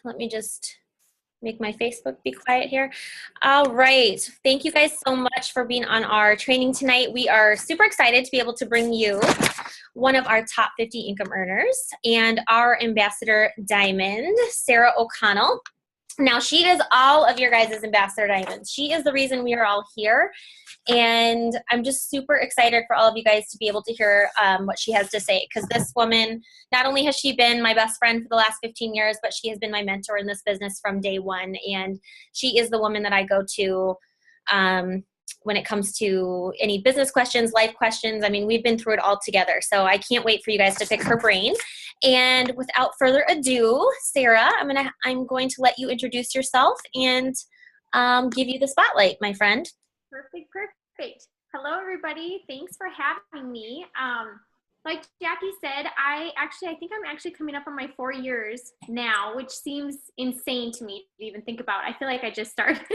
Let me just make my Facebook be quiet here. All right. Thank you guys so much for being on our training tonight. We are super excited to be able to bring you one of our top 50 income earners and our ambassador diamond, Sarah O'Connell. Now, she is all of your guys' ambassador diamonds. She is the reason we are all here. And I'm just super excited for all of you guys to be able to hear what she has to say, because this woman, not only has she been my best friend for the last 15 years, but she has been my mentor in this business from day one. And she is the woman that I go to when it comes to any business questions, life questions. I mean, we've been through it all together. So I can't wait for you guys to pick her brain. And without further ado, Sarah, I'm going to let you introduce yourself and give you the spotlight, my friend. Perfect. Hello, everybody. Thanks for having me. Like Jackie said, I think I'm actually coming up on my 4 years now, which seems insane to me to even think about. I feel like I just started.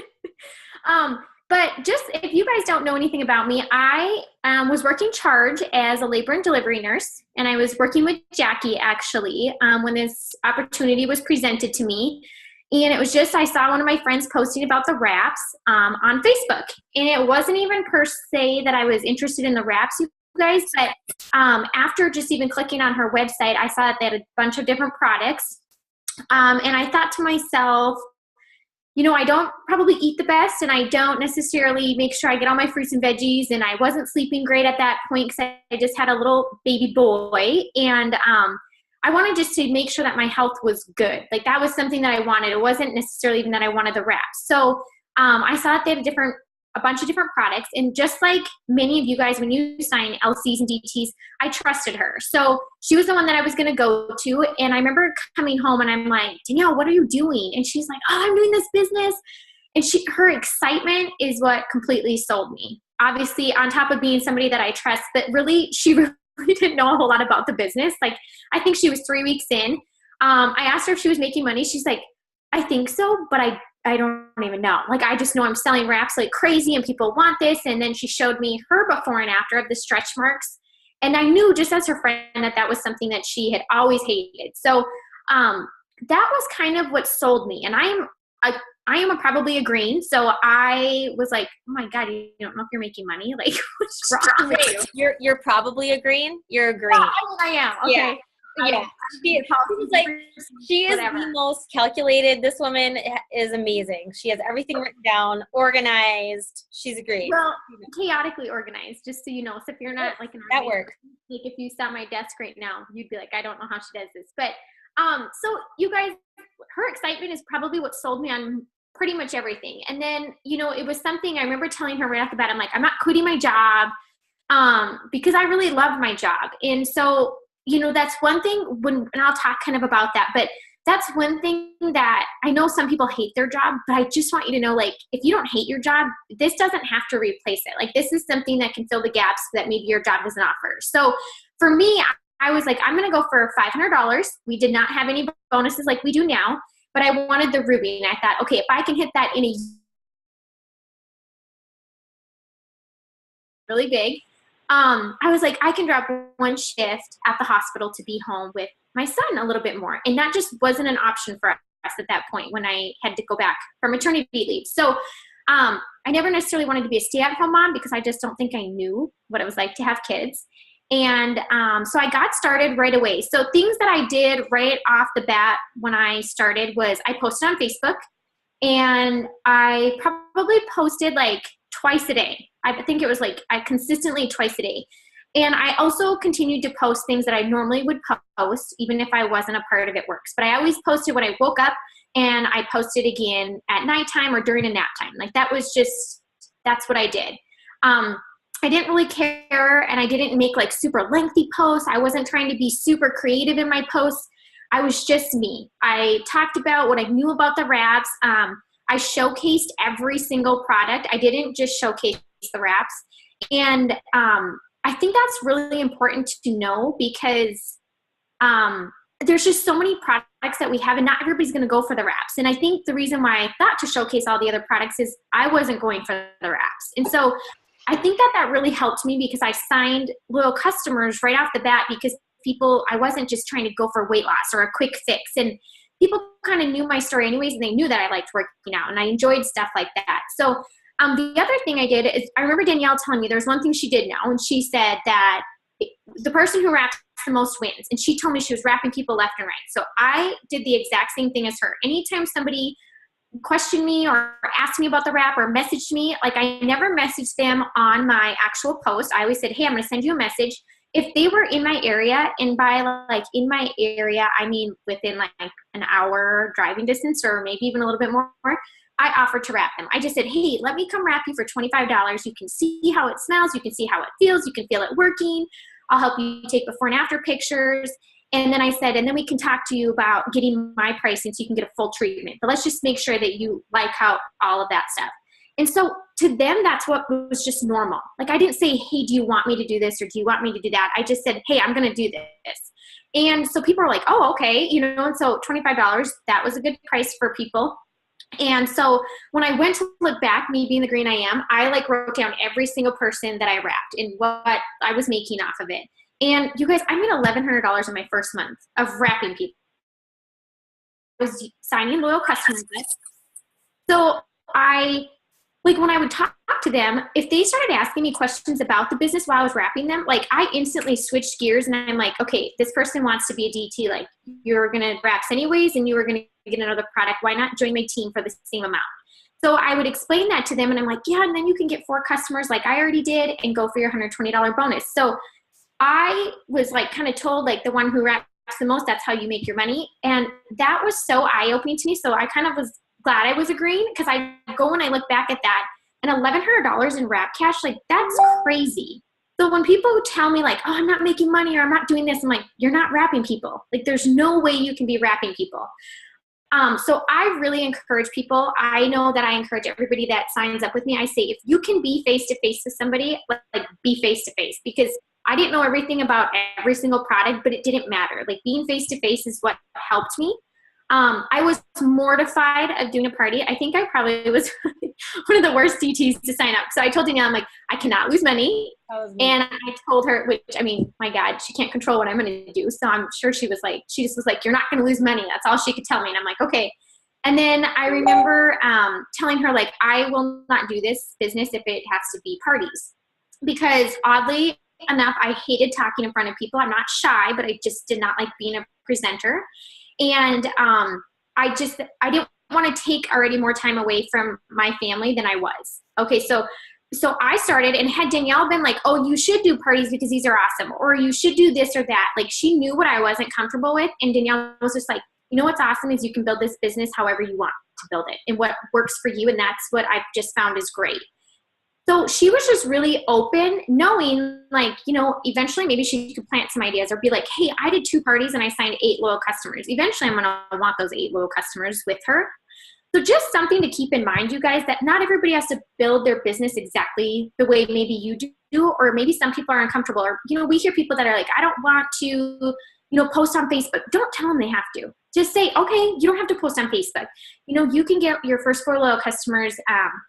But just if you guys don't know anything about me, I was working charge as a labor and delivery nurse, and I was working with Jackie actually when this opportunity was presented to me. And it was just, I saw one of my friends posting about the wraps on Facebook. And it wasn't even per se that I was interested in the wraps, you guys, but after just even clicking on her website, I saw that they had a bunch of different products. And I thought to myself, you know, I don't probably eat the best, and I don't necessarily make sure I get all my fruits and veggies, and I wasn't sleeping great at that point because I just had a little baby boy. And I wanted just to make sure that my health was good. Like, that was something that I wanted. It wasn't necessarily even that I wanted the wraps. So I saw that they had a bunch of different products. And just like many of you guys, when you sign LCs and DTs, I trusted her. So she was the one that I was going to go to. And I remember coming home and I'm like, Danielle, what are you doing? And she's like, oh, I'm doing this business. And her excitement is what completely sold me. Obviously, on top of being somebody that I trust, but really, she really didn't know a whole lot about the business. Like, I think she was 3 weeks in. I asked her if she was making money. She's like, I think so, but I don't even know. Like, I just know I'm selling wraps like crazy and people want this. And then she showed me her before and after of the stretch marks. And I knew just as her friend that was something that she had always hated. So that was kind of what sold me. And I am probably a green. So I was like, oh my God, you don't know if you're making money? Like, what's wrong with you? You're probably a green. You're a green. Oh, I am. Okay. Yeah. She is the most calculated. This woman is amazing. She has everything written down, organized. She's great. Well, chaotically organized, just so you know. So if you're not like an that works. Like, if you saw my desk right now, you'd be like, I don't know how she does this. But so you guys, her excitement is probably what sold me on pretty much everything. And then, you know, it was something I remember telling her right off the bat. I'm like, I'm not quitting my job because I really loved my job. And so, you know, that's one thing and I'll talk kind of about that, but that's one thing that I know some people hate their job, but I just want you to know, like, if you don't hate your job, this doesn't have to replace it. Like, this is something that can fill the gaps that maybe your job doesn't offer. So for me, I was like, I'm going to go for $500. We did not have any bonuses like we do now, but I wanted the Ruby. And I thought, okay, if I can hit that in a really big, I was like, I can drop one shift at the hospital to be home with my son a little bit more. And that just wasn't an option for us at that point when I had to go back for maternity leave. So I never necessarily wanted to be a stay-at-home mom because I just don't think I knew what it was like to have kids. And so I got started right away. So things that I did right off the bat when I started was I posted on Facebook, and I probably posted like twice a day. I think it was like I consistently twice a day. And I also continued to post things that I normally would post, even if I wasn't a part of It Works. But I always posted when I woke up, and I posted again at nighttime or during a nap time. Like, that's what I did. I didn't really care, and I didn't make like super lengthy posts. I wasn't trying to be super creative in my posts. I was just me. I talked about what I knew about the wraps. I showcased every single product. I didn't just showcase the wraps. And I think that's really important to know because there's just so many products that we have, and not everybody's going to go for the wraps. And I think the reason why I thought to showcase all the other products is I wasn't going for the wraps. And so I think that really helped me because I signed loyal customers right off the bat because I wasn't just trying to go for weight loss or a quick fix. And people kind of knew my story anyways, and they knew that I liked working out and I enjoyed stuff like that. So the other thing I did is I remember Danielle telling me there's one thing she did know, and she said that the person who wraps the most wins. And she told me she was wrapping people left and right. So I did the exact same thing as her. Anytime somebody questioned me or asked me about the wrap or messaged me, like I never messaged them on my actual post. I always said, hey, I'm going to send you a message. If they were in my area, and by like in my area, I mean within like an hour driving distance or maybe even a little bit more, I offered to wrap them. I just said, hey, let me come wrap you for $25. You can see how it smells. You can see how it feels. You can feel it working. I'll help you take before and after pictures. And then I said, and then we can talk to you about getting my pricing so you can get a full treatment. But let's just make sure that you like how all of that stuff. And so to them, that's what was just normal. Like I didn't say, hey, do you want me to do this or do you want me to do that? I just said, hey, I'm going to do this. And so people are like, oh, okay. You know, and so $25, that was a good price for people. And so when I went to look back, me being the green I am, I like wrote down every single person that I wrapped and what I was making off of it. And you guys, I made $1,100 in my first month of wrapping people. I was signing loyal customers. So when I would talk to them, if they started asking me questions about the business while I was wrapping them, like I instantly switched gears and I'm like, okay, this person wants to be a DT. Like you're going to wraps anyways, and you were going to get another product. Why not join my team for the same amount? So I would explain that to them and I'm like, yeah, and then you can get 4 customers like I already did and go for your $120 bonus. So I was like kind of told like the one who wraps the most, that's how you make your money. And that was so eye-opening to me. So I kind of was glad I was agreeing, because I go and I look back at that and $1,100 in wrap cash, like that's crazy. So when people tell me like, oh, I'm not making money or I'm not doing this, I'm like, you're not wrapping people. Like there's no way you can be wrapping people. So I really encourage people. I know that I encourage everybody that signs up with me. I say, if you can be face-to-face with somebody, like be face-to-face, because I didn't know everything about every single product, but it didn't matter. Like being face-to-face is what helped me. I was mortified of doing a party. I think I probably was one of the worst DTs to sign up. So I told Danielle, I'm like, I cannot lose money. And I told her, which, I mean, my God, she can't control what I'm going to do. So I'm sure she just was like, you're not going to lose money. That's all she could tell me. And I'm like, okay. And then I remember telling her, like, I will not do this business if it has to be parties. Because oddly enough, I hated talking in front of people. I'm not shy, but I just did not like being a presenter. And I didn't want to take already more time away from my family than I was. Okay, so I started, and had Danielle been like, oh, you should do parties because these are awesome, or you should do this or that. Like she knew what I wasn't comfortable with. And Danielle was just like, you know what's awesome is you can build this business however you want to build it and what works for you. And that's what I've just found is great. So she was just really open, knowing like, you know, eventually maybe she could plant some ideas or be like, hey, I did 2 parties and I signed 8 loyal customers. Eventually I'm going to want those 8 loyal customers with her. So just something to keep in mind, you guys, that not everybody has to build their business exactly the way maybe you do, or maybe some people are uncomfortable, or, you know, we hear people that are like, I don't want to, you know, post on Facebook. Don't tell them they have to. Just say, okay, you don't have to post on Facebook. You know, you can get your first 4 loyal customers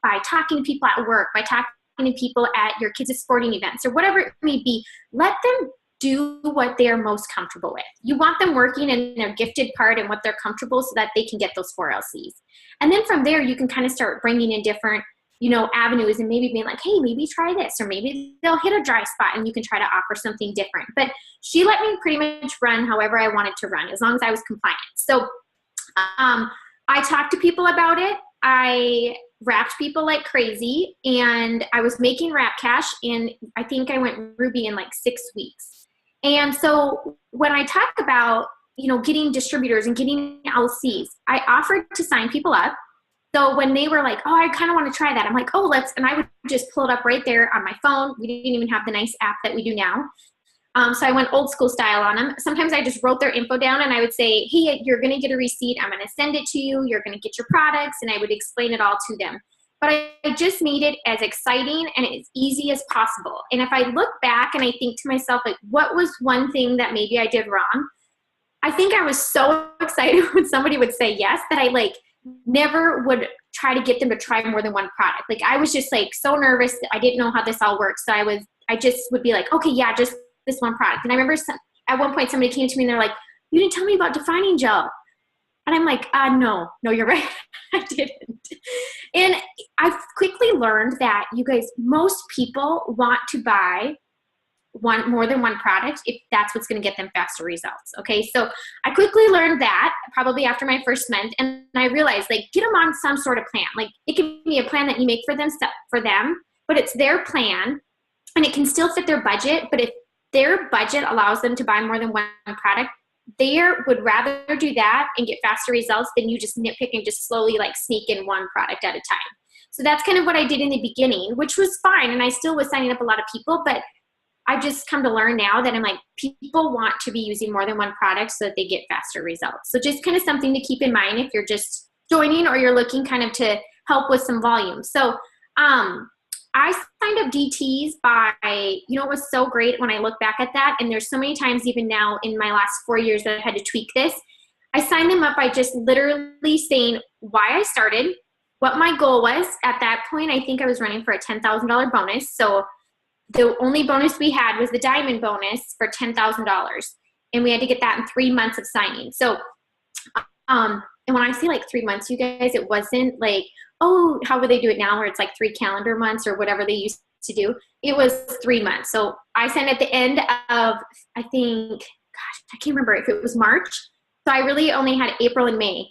by talking to people at work, by talking to people at your kids' sporting events, or whatever it may be. Let them do what they are most comfortable with. You want them working in their gifted part and what they're comfortable so that they can get those 4 LCs. And then from there, you can kind of start bringing in different, you know, avenues and maybe being like, hey, maybe try this, or maybe they'll hit a dry spot and you can try to offer something different. But she let me pretty much run however I wanted to run, as long as I was compliant. So I talked to people about it. I wrapped people like crazy, and I was making wrap cash, and I think I went Ruby in like 6 weeks. And so when I talk about, you know, getting distributors and getting LCs, I offered to sign people up. So when they were like, oh, I kind of want to try that, I'm like, oh, and I would just pull it up right there on my phone. We didn't even have the nice app that we do now. So I went old school style on them. Sometimes I just wrote their info down and I would say, hey, you're going to get a receipt. I'm going to send it to you. You're going to get your products. And I would explain it all to them. But I just made it as exciting and as easy as possible. And if I look back and I think to myself, like, what was one thing that maybe I did wrong? I think I was so excited when somebody would say yes that I like never would try to get them to try more than one product. Like I was just like so nervous that I didn't know how this all works. So I just would be like, okay, yeah, just this one product. And I remember at one point somebody came to me and they're like, you didn't tell me about defining gel. And I'm like, no, you're right. I didn't. And I've quickly learned that you guys, most people want to buy more than one product if that's what's going to get them faster results. Okay. So I quickly learned that probably after my first month. And I realized, like, get them on some sort of plan. Like, it can be a plan that you make for them, but it's their plan and it can still fit their budget. But if their budget allows them to buy more than one product, they would rather do that and get faster results than you just nitpick and just slowly like sneak in one product at a time. So that's kind of what I did in the beginning, which was fine. And I still was signing up a lot of people, but I've just come to learn now that I'm like, people want to be using more than one product so that they get faster results. So just kind of something to keep in mind if you're just joining or you're looking kind of to help with some volume. So I signed up DTs by, it was so great when I look back at that. And there's so many times even now in my last 4 years that I've had to tweak this. I signed them up by just literally saying why I started, what my goal was. At that point, I think I was running for a $10,000 bonus. So the only bonus we had was the diamond bonus for $10,000. And we had to get that in 3 months of signing. So, and when I say like 3 months, you guys, it wasn't like, oh, how would they do it now where it's like 3 calendar months or whatever they used to do. It was 3 months. So I signed at the end of, I think, gosh, I can't remember if it was March. So I really only had April and May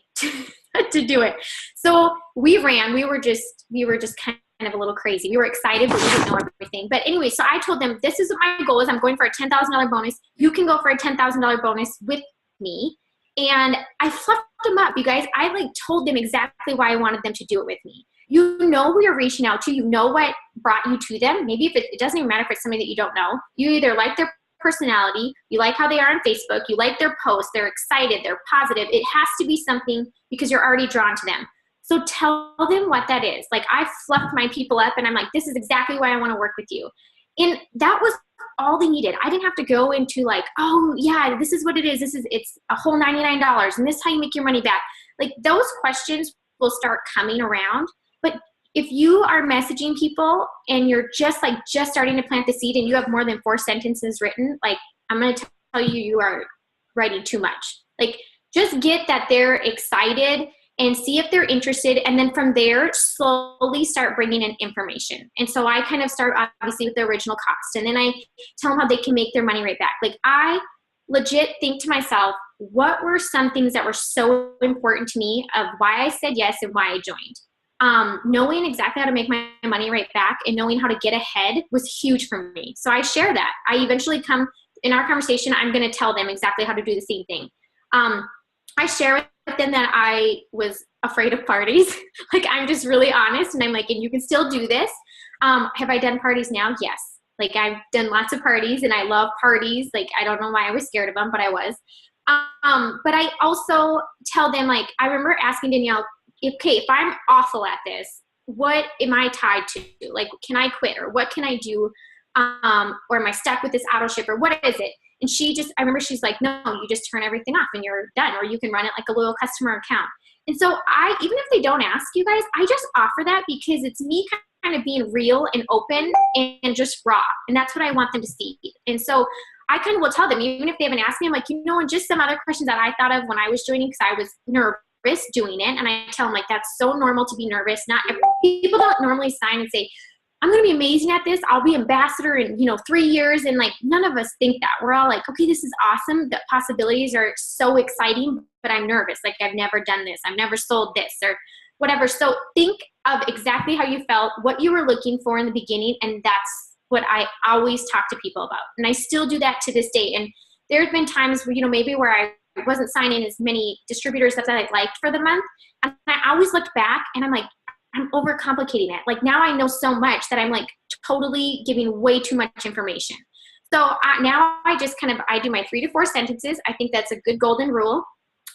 to do it. So we were just kind of a little crazy. We were excited, but we didn't know everything. But anyway, so I told them, this is what my goal is. I'm going for a $10,000 bonus. You can go for a $10,000 bonus with me. And I fluffed them up, you guys. I like told them exactly why I wanted them to do it with me. You know who you're reaching out to. You know what brought you to them. Maybe if it doesn't even matter if it's somebody that you don't know. You either like their personality, you like how they are on Facebook, you like their posts, they're excited, they're positive. It has to be something because you're already drawn to them. So tell them what that is. Like, I fluffed my people up and I'm like, this is exactly why I want to work with you. And that was all they needed. I didn't have to go into like, oh yeah, this is what it is. It's a whole $99 and this is how you make your money back. Like, those questions will start coming around. But if you are messaging people and you're just starting to plant the seed and you have more than 4 sentences written, like, I'm going to tell you, you are writing too much. Like, just get that they're excited and see if they're interested. And then from there, slowly start bringing in information. And so I kind of start obviously with the original cost. And then I tell them how they can make their money right back. Like, I legit think to myself, what were some things that were so important to me of why I said yes and why I joined? Knowing exactly how to make my money right back and knowing how to get ahead was huge for me. So I share that. I eventually come in our conversation, I'm going to tell them exactly how to do the same thing. I share with them that I was afraid of parties. Like, I'm just really honest and I'm like, and you can still do this. Have I done parties now? Yes. Like, I've done lots of parties and I love parties. Like, I don't know why I was scared of them, but I was. But I also tell them, like, I remember asking Danielle, if I'm awful at this, what am I tied to? Like, can I quit or what can I do? Or am I stuck with this auto ship or what is it? And I remember she's like, no, you just turn everything off and you're done, or you can run it like a loyal customer account. And so even if they don't ask you guys, I just offer that because it's me kind of being real and open and just raw. And that's what I want them to see. And so I kind of will tell them, even if they haven't asked me, I'm like, and just some other questions that I thought of when I was joining, because I was nervous doing it. And I tell them, like, that's so normal to be nervous. People don't normally sign and say, I'm going to be amazing at this. I'll be ambassador in, 3 years. And like, none of us think that. We're all like, okay, this is awesome. The possibilities are so exciting, but I'm nervous. Like, I've never done this. I've never sold this or whatever. So think of exactly how you felt, what you were looking for in the beginning. And that's what I always talk to people about. And I still do that to this day. And there have been times where, maybe where I wasn't signing as many distributors that I liked for the month. And I always looked back and I'm like, I'm overcomplicating it. Like, now I know so much that I'm like totally giving way too much information. So now I do my 3 to 4 sentences. I think that's a good golden rule.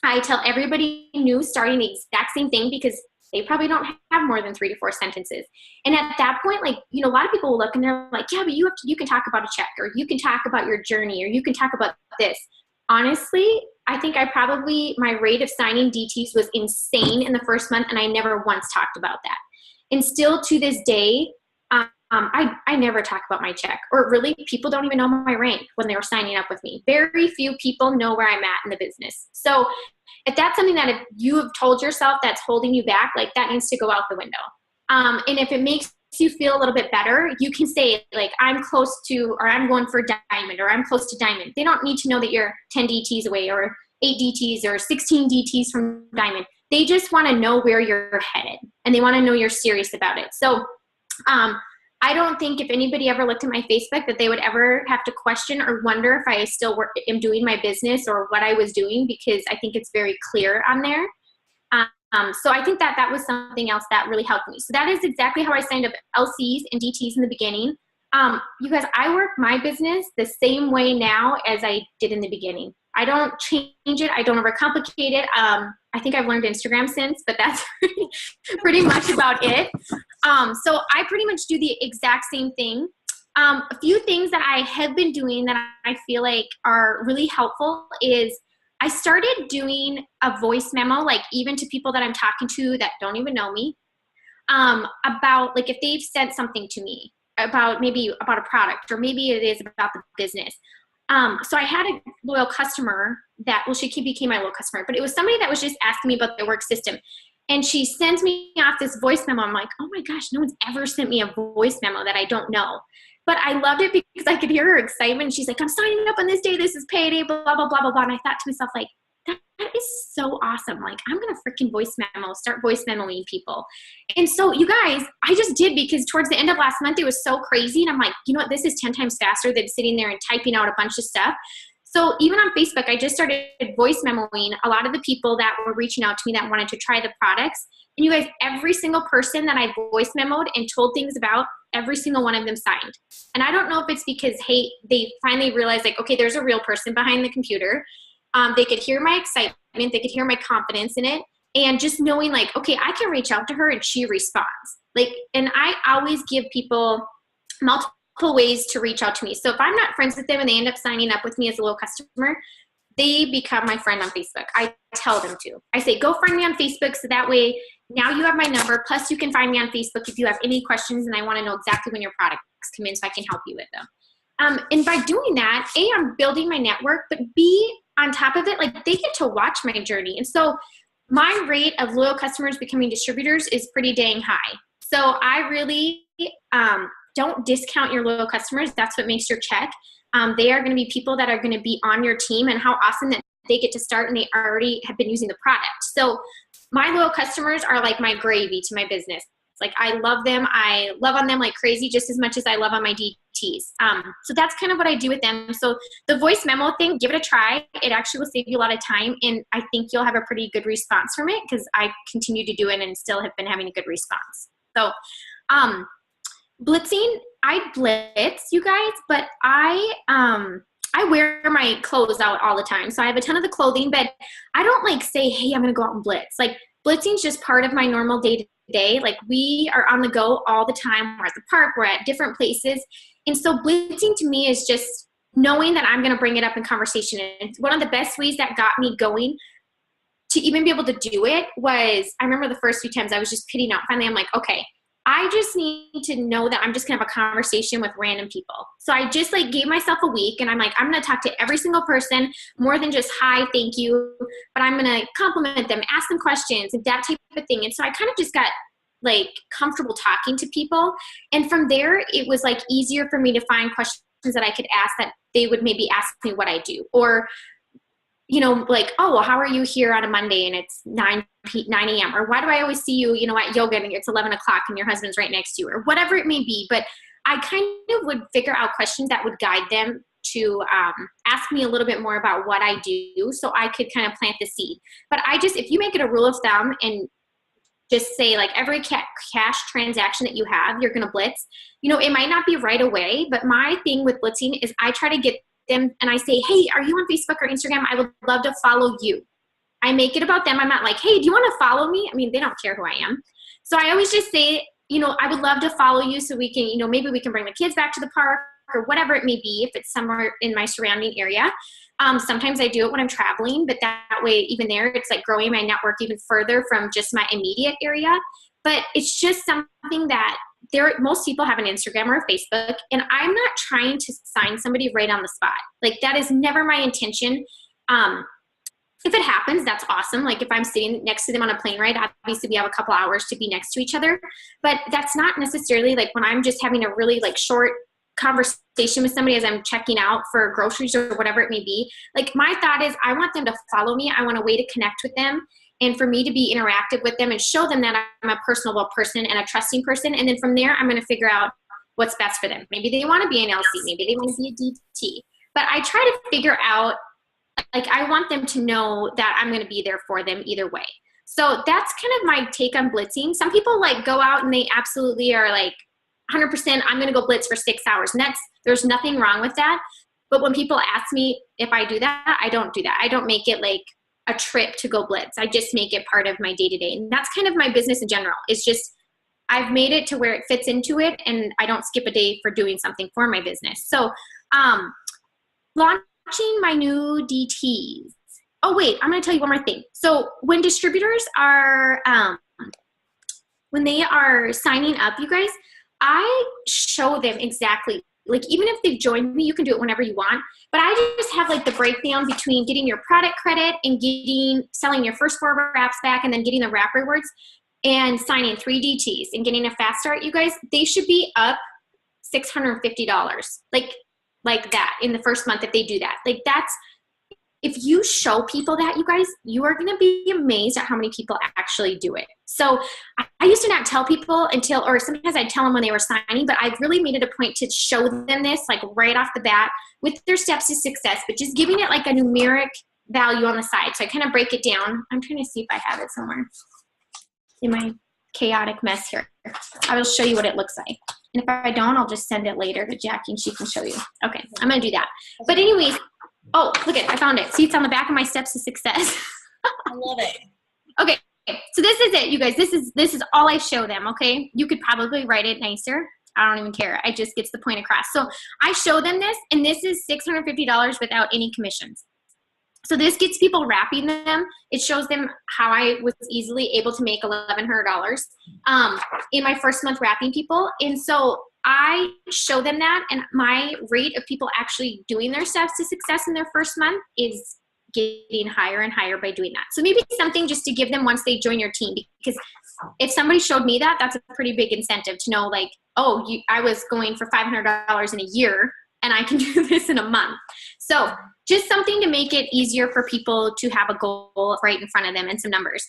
I tell everybody new starting the exact same thing because they probably don't have more than 3 to 4 sentences. And at that point, like, a lot of people will look and they're like, yeah, but you can talk about a check, or you can talk about your journey, or you can talk about this. Honestly, I think my rate of signing DTs was insane in the first month, and I never once talked about that. And still to this day, I never talk about my check, or really, people don't even know my rank when they were signing up with me. Very few people know where I'm at in the business. So if that's something that if you have told yourself that's holding you back, like that needs to go out the window. And if it makes you feel a little bit better, you can say like, I'm close to, or I'm going for diamond, or I'm close to diamond. They don't need to know that you're 10 DTs away or 8 DTs or 16 DTs from diamond. They just want to know where you're headed, and they want to know you're serious about it. So I don't think if anybody ever looked at my Facebook that they would ever have to question or wonder if I still am doing my business or what I was doing, because I think it's very clear on there. So I think that was something else that really helped me. So that is exactly how I signed up LCs and DTs in the beginning. You guys, I work my business the same way now as I did in the beginning. I don't change it. I don't overcomplicate it. I think I've learned Instagram since, but that's pretty much about it. So I pretty much do the exact same thing. A few things that I have been doing that I feel like are really helpful is I started doing a voice memo, like even to people that I'm talking to that don't even know me, about like if they've sent something to me about maybe about a product, or maybe it is about the business. So I had a loyal customer that, well, she became my loyal customer, but it was somebody that was just asking me about their work system. And she sends me off this voice memo. I'm like, oh my gosh, no one's ever sent me a voice memo that I don't know. But I loved it because I could hear her excitement. She's like, I'm signing up on this day. This is payday, blah, blah, blah, blah, blah. And I thought to myself, like, that is so awesome. Like, I'm going to freaking start voice memoing people. And so you guys, I just did, because towards the end of last month, it was so crazy. And I'm like, you know what? This is 10 times faster than sitting there and typing out a bunch of stuff. So even on Facebook, I just started voice memoing a lot of the people that were reaching out to me that wanted to try the products. And you guys, every single person that I voice memoed and told things about, every single one of them signed. And I don't know if it's because, hey, they finally realized like, okay, there's a real person behind the computer. They could hear my excitement. They could hear my confidence in it. And just knowing like, okay, I can reach out to her and she responds. Like, and I always give people multiple ways to reach out to me. So if I'm not friends with them and they end up signing up with me as a loyal customer, they become my friend on Facebook. I tell them to. I say, go find me on Facebook, so that way now you have my number. Plus you can find me on Facebook if you have any questions and I want to know exactly when your products come in so I can help you with them. And by doing that, A, I'm building my network, but B, on top of it, like they get to watch my journey. And so my rate of loyal customers becoming distributors is pretty dang high. So I really don't discount your loyal customers. That's what makes your check. They are going to be people that are going to be on your team, and how awesome that they get to start and they already have been using the product. So my loyal customers are like my gravy to my business. It's like I love them. I love on them like crazy, just as much as I love on my DTs. So that's kind of what I do with them. So the voice memo thing, give it a try. It actually will save you a lot of time, and I think you'll have a pretty good response from it, because I continue to do it and still have been having a good response. So blitzing, I blitz, you guys, but I wear my clothes out all the time. So I have a ton of the clothing, but I don't like say, hey, I'm going to go out and blitz. Like blitzing is just part of my normal day-to-day. Like we are on the go all the time. We're at the park, we're at different places. And so blitzing to me is just knowing that I'm going to bring it up in conversation. And one of the best ways that got me going to even be able to do it was, I remember the first few times I was just pitting out. Finally, I'm like, okay, I just need to know that I'm just gonna have a conversation with random people. So I just like gave myself a week, and I'm like, I'm gonna talk to every single person, more than just hi, thank you, but I'm gonna compliment them, ask them questions, and that type of thing. And so I kind of just got like comfortable talking to people. And from there, it was like easier for me to find questions that I could ask that they would maybe ask me what I do. Or, you know, like, oh, well, how are you here on a Monday and it's 9 a.m.? Or why do I always see you, you know, at yoga and it's 11 o'clock and your husband's right next to you, or whatever it may be. But I kind of would figure out questions that would guide them to ask me a little bit more about what I do, so I could kind of plant the seed. But if you make it a rule of thumb and just say like every cash transaction that you have, you're going to blitz, you know, it might not be right away, but my thing with blitzing is I try to get them and I say, hey, are you on Facebook or Instagram? I would love to follow you. I make it about them. I'm not like, hey, do you want to follow me? I mean, they don't care who I am. So I always just say, you know, I would love to follow you so we can, you know, maybe we can bring the kids back to the park or whatever it may be, if it's somewhere in my surrounding area. Sometimes I do it when I'm traveling, but that way, even there, it's like growing my network even further from just my immediate area. But it's just something that most people have an Instagram or a Facebook, and I'm not trying to sign somebody right on the spot. Like that is never my intention. If it happens, that's awesome. Like if I'm sitting next to them on a plane ride, obviously we have a couple hours to be next to each other, but that's not necessarily like when I'm just having a really like short conversation with somebody as I'm checking out for groceries or whatever it may be. Like my thought is I want them to follow me. I want a way to connect with them and for me to be interactive with them and show them that I'm a personable person and a trusting person. And then from there, I'm going to figure out what's best for them. Maybe they want to be an LC. Maybe they want to be a DT. But I try to figure out, like, I want them to know that I'm going to be there for them either way. So that's kind of my take on blitzing. Some people like go out and they absolutely are like 100%, I'm going to go blitz for 6 hours. And there's nothing wrong with that. But when people ask me if I do that, I don't do that. I don't make it like a trip to go blitz. I just make it part of my day-to-day. And that's kind of my business in general. It's just, I've made it to where it fits into it and I don't skip a day for doing something for my business. So, launching my new DTs. Oh wait, I'm going to tell you one more thing. So when distributors are, when they are signing up, you guys, I show them exactly, like even if they've joined me, you can do it whenever you want, but I just have like the breakdown between getting your product credit and selling your first 4 wraps back and then getting the wrap rewards and signing 3 DTs and getting a fast start. You guys, they should be up $650. Like that in the first month if they do that. Like that's, if you show people that, you guys, you are going to be amazed at how many people actually do it. So I used to not tell people until, or sometimes I'd tell them when they were signing, but I've really made it a point to show them this like right off the bat with their steps to success, but just giving it like a numeric value on the side. So I kind of break it down. I'm trying to see if I have it somewhere in my chaotic mess here. I will show you what it looks like. And if I don't, I'll just send it later to Jackie and she can show you. Okay, I'm going to do that. But anyways, oh, look it, I found it. See, it's on the back of my steps to success. I love it. Okay, so this is it, you guys. This is all I show them, okay? You could probably write it nicer. I don't even care. It just gets the point across. So I show them this, and this is $650 without any commissions. So this gets people wrapping them. It shows them how I was easily able to make $1,100 in my first month wrapping people. And so I show them that, and my rate of people actually doing their steps to success in their first month is getting higher and higher by doing that. So maybe something just to give them once they join your team, because if somebody showed me that, that's a pretty big incentive to know like, oh, I was going for $500 in a year and I can do this in a month. So just something to make it easier for people to have a goal right in front of them and some numbers.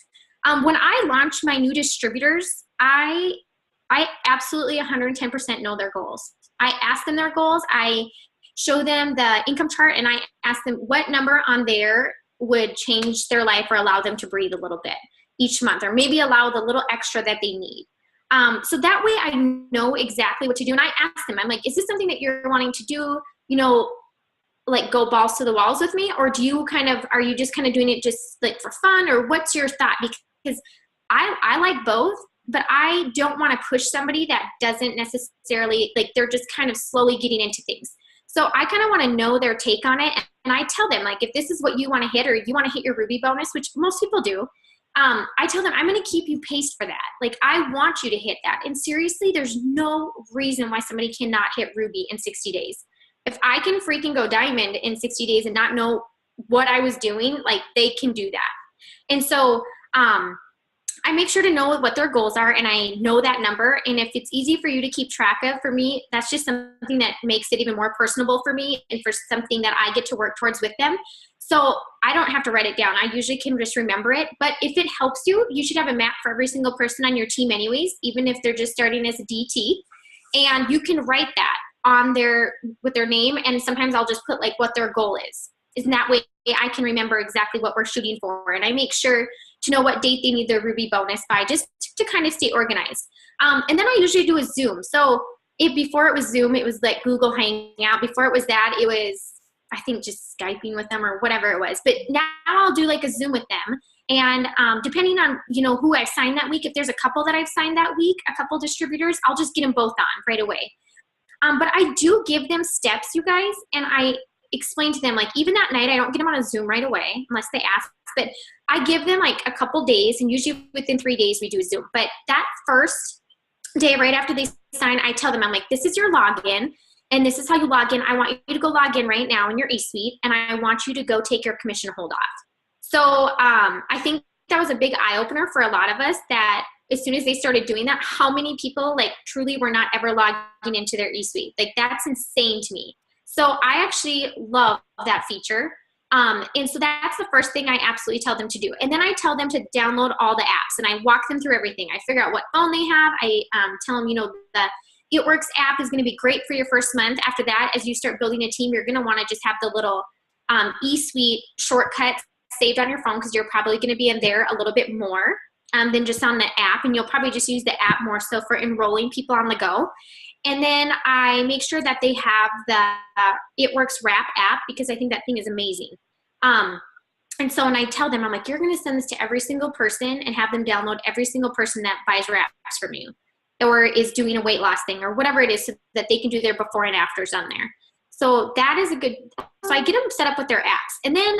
When I launch my new distributors, I absolutely 110% know their goals. I ask them their goals. I show them the income chart and I ask them what number on there would change their life or allow them to breathe a little bit each month, or maybe allow the little extra that they need. So that way I know exactly what to do. And I ask them, I'm like, is this something that you're wanting to do, you know, like go balls to the walls with me? Or are you just kind of doing it just like for fun? Or what's your thought? Because I like both, but I don't want to push somebody that doesn't necessarily, like they're just kind of slowly getting into things. So I kind of want to know their take on it. And I tell them, like, if this is what you want to hit, or you want to hit your Ruby bonus, which most people do, I tell them, I'm going to keep you paced for that. Like, I want you to hit that. And seriously, there's no reason why somebody cannot hit Ruby in 60 days. If I can freaking go diamond in 60 days and not know what I was doing, like, they can do that. And so, I make sure to know what their goals are, and I know that number. And if it's easy for you to keep track of, for me, that's just something that makes it even more personable for me and for something that I get to work towards with them. So I don't have to write it down. I usually can just remember it. But if it helps you, you should have a map for every single person on your team anyways, even if they're just starting as a DT. And you can write that on with their name. And sometimes I'll just put like what their goal is. And that way I can remember exactly what we're shooting for. And I make sure to know what date they need their Ruby bonus by, just to kind of stay organized. And then I usually do a Zoom. So before it was Zoom, it was like Google Hangout. Before it was that, it was, I think, just Skyping with them or whatever it was. But now I'll do like a Zoom with them. And depending on, who I've signed that week, if there's a couple that I've signed that week, a couple distributors, I'll just get them both on right away. But I do give them steps, you guys, and I explain to them, like, even that night, I don't get them on a Zoom right away unless they ask, but I give them like a couple days, and usually within 3 days we do a Zoom. But that first day, right after they sign, I tell them, I'm like, this is your login, and this is how you log in. I want you to go log in right now in your eSuite, and I want you to go take your commission hold off. So I think that was a big eye opener for a lot of us, that as soon as they started doing that, how many people like truly were not ever logging into their eSuite. Like that's insane to me. So I actually love that feature. And so that's the first thing I absolutely tell them to do. And then I tell them to download all the apps, and I walk them through everything. I figure out what phone they have. I tell them, the It Works app is going to be great for your first month. After that, as you start building a team, you're going to want to just have the little eSuite shortcuts saved on your phone, because you're probably going to be in there a little bit more than just on the app. And you'll probably just use the app more so for enrolling people on the go. And then I make sure that they have the It Works Wrap app, because I think that thing is amazing. And so when I tell them, I'm like, you're going to send this to every single person and have them download every single person that buys wraps from you or is doing a weight loss thing or whatever it is, so that they can do their before and afters on there. So that is a good, so I get them set up with their apps. And then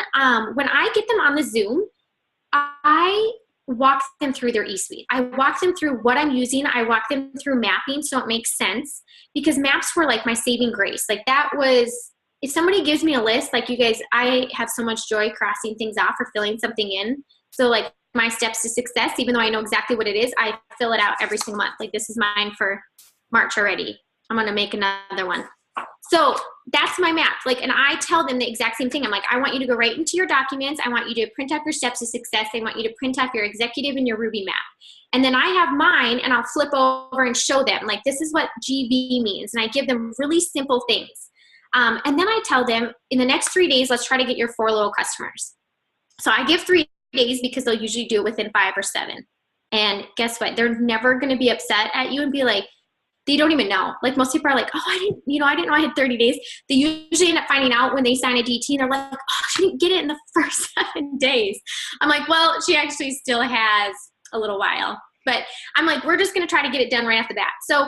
when I get them on the Zoom, I walk them through their eSuite. I walk them through what I'm using. I walk them through mapping so it makes sense, because maps were like my saving grace. Like that was, if somebody gives me a list, like you guys, I have so much joy crossing things off or filling something in. So like my steps to success, even though I know exactly what it is, I fill it out every single month. Like this is mine for March already. I'm going to make another one. So that's my map. Like, and I tell them the exact same thing. I'm like, I want you to go right into your documents. I want you to print up your steps to success. I want you to print up your executive and your Ruby map. And then I have mine, and I'll flip over and show them, like, this is what GV means. And I give them really simple things. And then I tell them, in the next 3 days, let's try to get your 4 loyal customers. So I give 3 days, because they'll usually do it within 5 or 7. And guess what? They're never going to be upset at you and be like, they don't even know. Like most people are like, oh, I didn't know I had 30 days. They usually end up finding out when they sign a DT. They're like, oh, she didn't get it in the first 7 days. I'm like, well, she actually still has a little while. But I'm like, we're just going to try to get it done right off the bat. So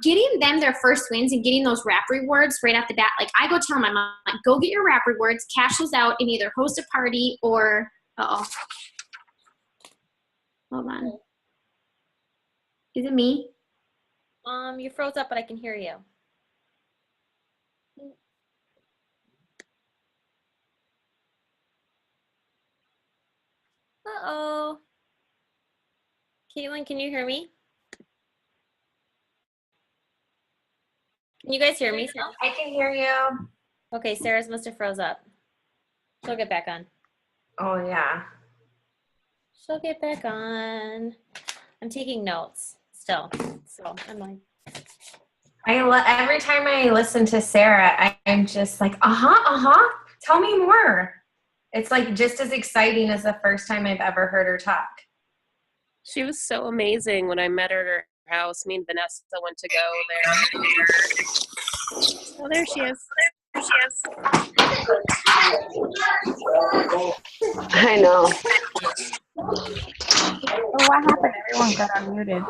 getting them their first wins and getting those wrap rewards right off the bat, like I go tell my mom, like, go get your wrap rewards, cash those out, and either host a party or, hold on. Is it me? You froze up, but I can hear you. Uh-oh. Caitlin, can you hear me? Can you guys hear me? I can hear you. Okay, Sarah's must have froze up. She'll get back on. Oh, yeah. She'll get back on. I'm taking notes still, so I'm like. Every time I listen to Sarah, I'm just like, tell me more. It's like just as exciting as the first time I've ever heard her talk. She was so amazing when I met her at her house. Me and Vanessa went to go there. Oh, there she is. There she is. I know. Oh, what happened? Everyone got unmuted.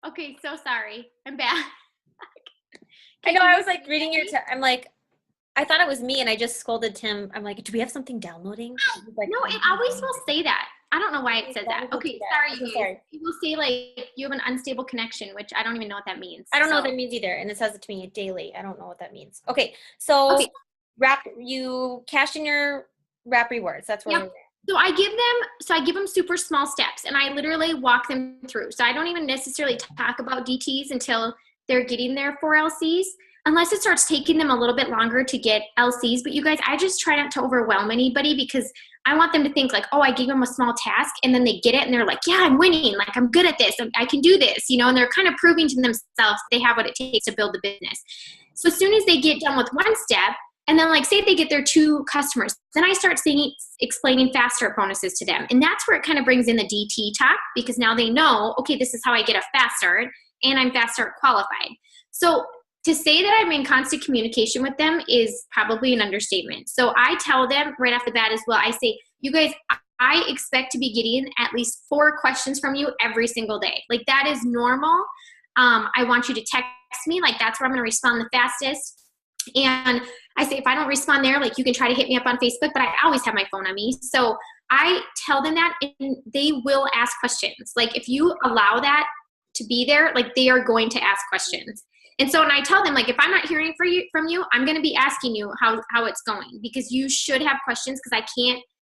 Okay, so sorry. I'm back. I know, I was like reading your I'm like, I thought it was me, and I just scolded Tim. I'm like, do we have something downloading? Like, No, it always will say that. I don't know why it says that. Okay, sorry, you guys. It will say like you have an unstable connection, which I don't even know what that means. I don't know what that means either, and it says it to me daily. I don't know what that means. Okay, so you cash in your wrap rewards. That's where. Yep. So I give them super small steps, and I literally walk them through. So I don't even necessarily talk about DTs until they're getting their 4 LCs, unless it starts taking them a little bit longer to get LCs. But you guys, I just try not to overwhelm anybody, because I want them to think like, oh, I gave them a small task, and then they get it and they're like, yeah, I'm winning. Like, I'm good at this. I can do this, and they're kind of proving to themselves they have what it takes to build the business. So as soon as they get done with one step, and then like say they get their 2 customers, then I start explaining fast start bonuses to them. And that's where it kind of brings in the DT talk, because now they know, okay, this is how I get a fast start, and I'm fast start qualified. So to say that I'm in constant communication with them is probably an understatement. So I tell them right off the bat as well, I say, you guys, I expect to be getting at least 4 questions from you every single day. Like that is normal. I want you to text me. Like that's where I'm going to respond the fastest. And I say, if I don't respond there, like you can try to hit me up on Facebook, but I always have my phone on me. So I tell them that, and they will ask questions. Like if you allow that to be there, like they are going to ask questions. And so, and I tell them, like, if I'm not hearing from you, I'm going to be asking you how it's going, because you should have questions, because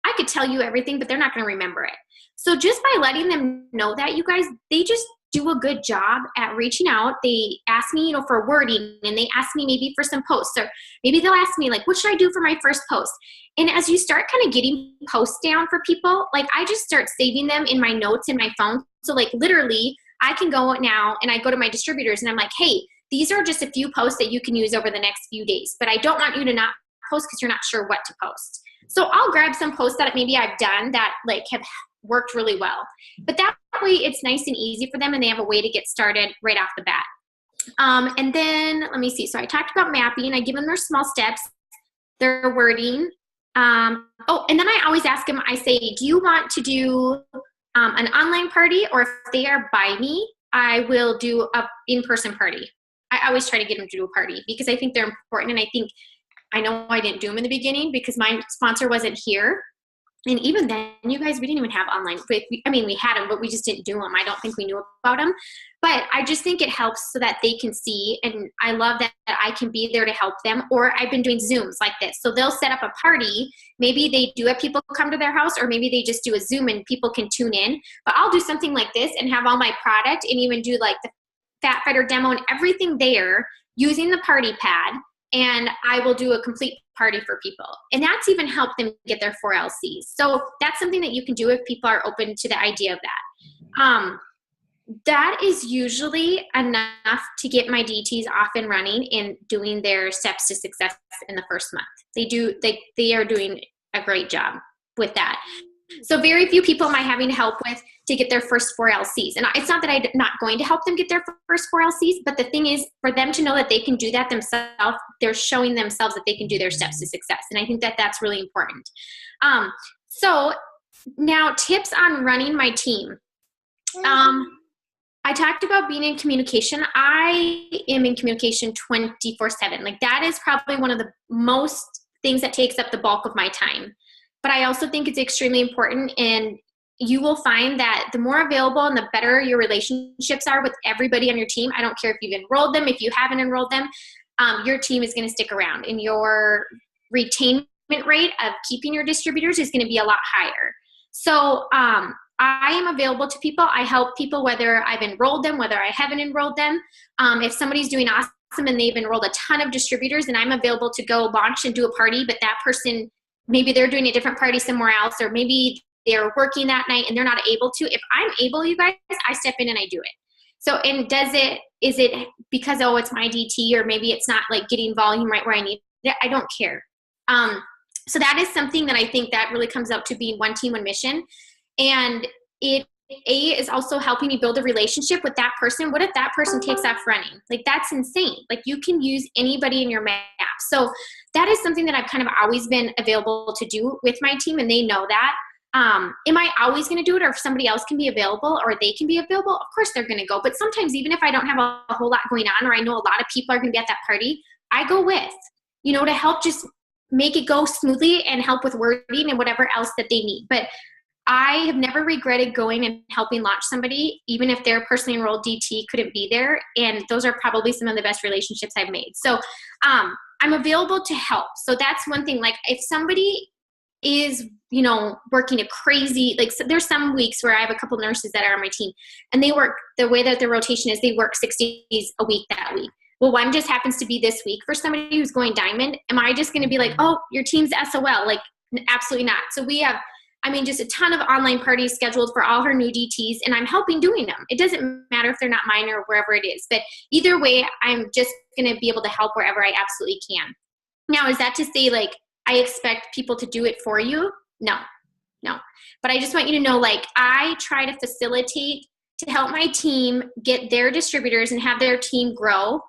I could tell you everything, but they're not going to remember it. So just by letting them know that, you guys, they just do a good job at reaching out. They ask me, for wording, and they ask me maybe for some posts, or maybe they'll ask me, like, what should I do for my first post? And as you start kind of getting posts down for people, like, I just start saving them in my notes in my phone. So like literally I can go now and I go to my distributors and I'm like, hey, these are just a few posts that you can use over the next few days, but I don't want you to not post because you're not sure what to post. So I'll grab some posts that maybe I've done that like have worked really well. But that way it's nice and easy for them, and they have a way to get started right off the bat. And then let me see. So I talked about mapping. I give them their small steps, their wording. And then I always ask them, I say, do you want to do an online party, or if they are by me, I will do a in-person party. I always try to get them to do a party because I think they're important. And I know I didn't do them in the beginning because my sponsor wasn't here. And even then, you guys, we didn't even have online. We had them, but we just didn't do them. I don't think we knew about them. But I just think it helps so that they can see. And I love that I can be there to help them. Or I've been doing Zooms like this. So they'll set up a party. Maybe they do have people come to their house, or maybe they just do a Zoom and people can tune in. But I'll do something like this and have all my product and even do like the Fat Fighter demo and everything there using the party pad. And I will do a complete party for people. And that's even helped them get their 4 LCs. So that's something that you can do if people are open to the idea of that. That is usually enough to get my DTs off and running and doing their steps to success in the first month. They are doing a great job with that. So very few people am I having to help with to get their first 4 LCs. And it's not that I'm not going to help them get their first 4 LCs, but the thing is for them to know that they can do that themselves, they're showing themselves that they can do their steps to success. And I think that that's really important. So now tips on running my team. I talked about being in communication. I am in communication 24/7. Like that is probably one of the most things that takes up the bulk of my time. But I also think it's extremely important, and you will find that the more available and the better your relationships are with everybody on your team. I don't care if you've enrolled them, if you haven't enrolled them, your team is going to stick around, and your retainment rate of keeping your distributors is going to be a lot higher. So I am available to people. I help people whether I've enrolled them, whether I haven't enrolled them. If somebody's doing awesome and they've enrolled a ton of distributors, and I'm available to go launch and do a party, but that person, maybe they're doing a different party somewhere else, or maybe they're working that night and they're not able to. If I'm able, you guys, I step in and I do it. So, and is it because, oh, it's my DT, or maybe it's not like getting volume right where I need it? I don't care. So that is something that I think that really comes up to being one team, one mission. And it is also helping you build a relationship with that person. What if that person takes off running? Like that's insane. Like you can use anybody in your map. So that is something that I've kind of always been available to do with my team, and they know that. Am I always going to do it, or if somebody else can be available or they can be available, of course they're going to go. But sometimes even if I don't have a whole lot going on, or I know a lot of people are going to be at that party, I go with, to help just make it go smoothly and help with wording and whatever else that they need. But I have never regretted going and helping launch somebody, even if their personally enrolled DT couldn't be there. And those are probably some of the best relationships I've made. So I'm available to help. So that's one thing. Like if somebody is, working a crazy, like so there's some weeks where I have a couple nurses that are on my team, and they work, the way that their rotation is, they work 6 days a week that week. Well, one just happens to be this week for somebody who's going diamond. Am I just going to be like, oh, your team's SOL? Like absolutely not. So we have, just a ton of online parties scheduled for all her new DTs, and I'm helping doing them. It doesn't matter if they're not mine or wherever it is, but either way, I'm just going to be able to help wherever I absolutely can. Now, is that to say like I expect people to do it for you? No. But I just want you to know, like, I try to facilitate to help my team get their distributors and have their team grow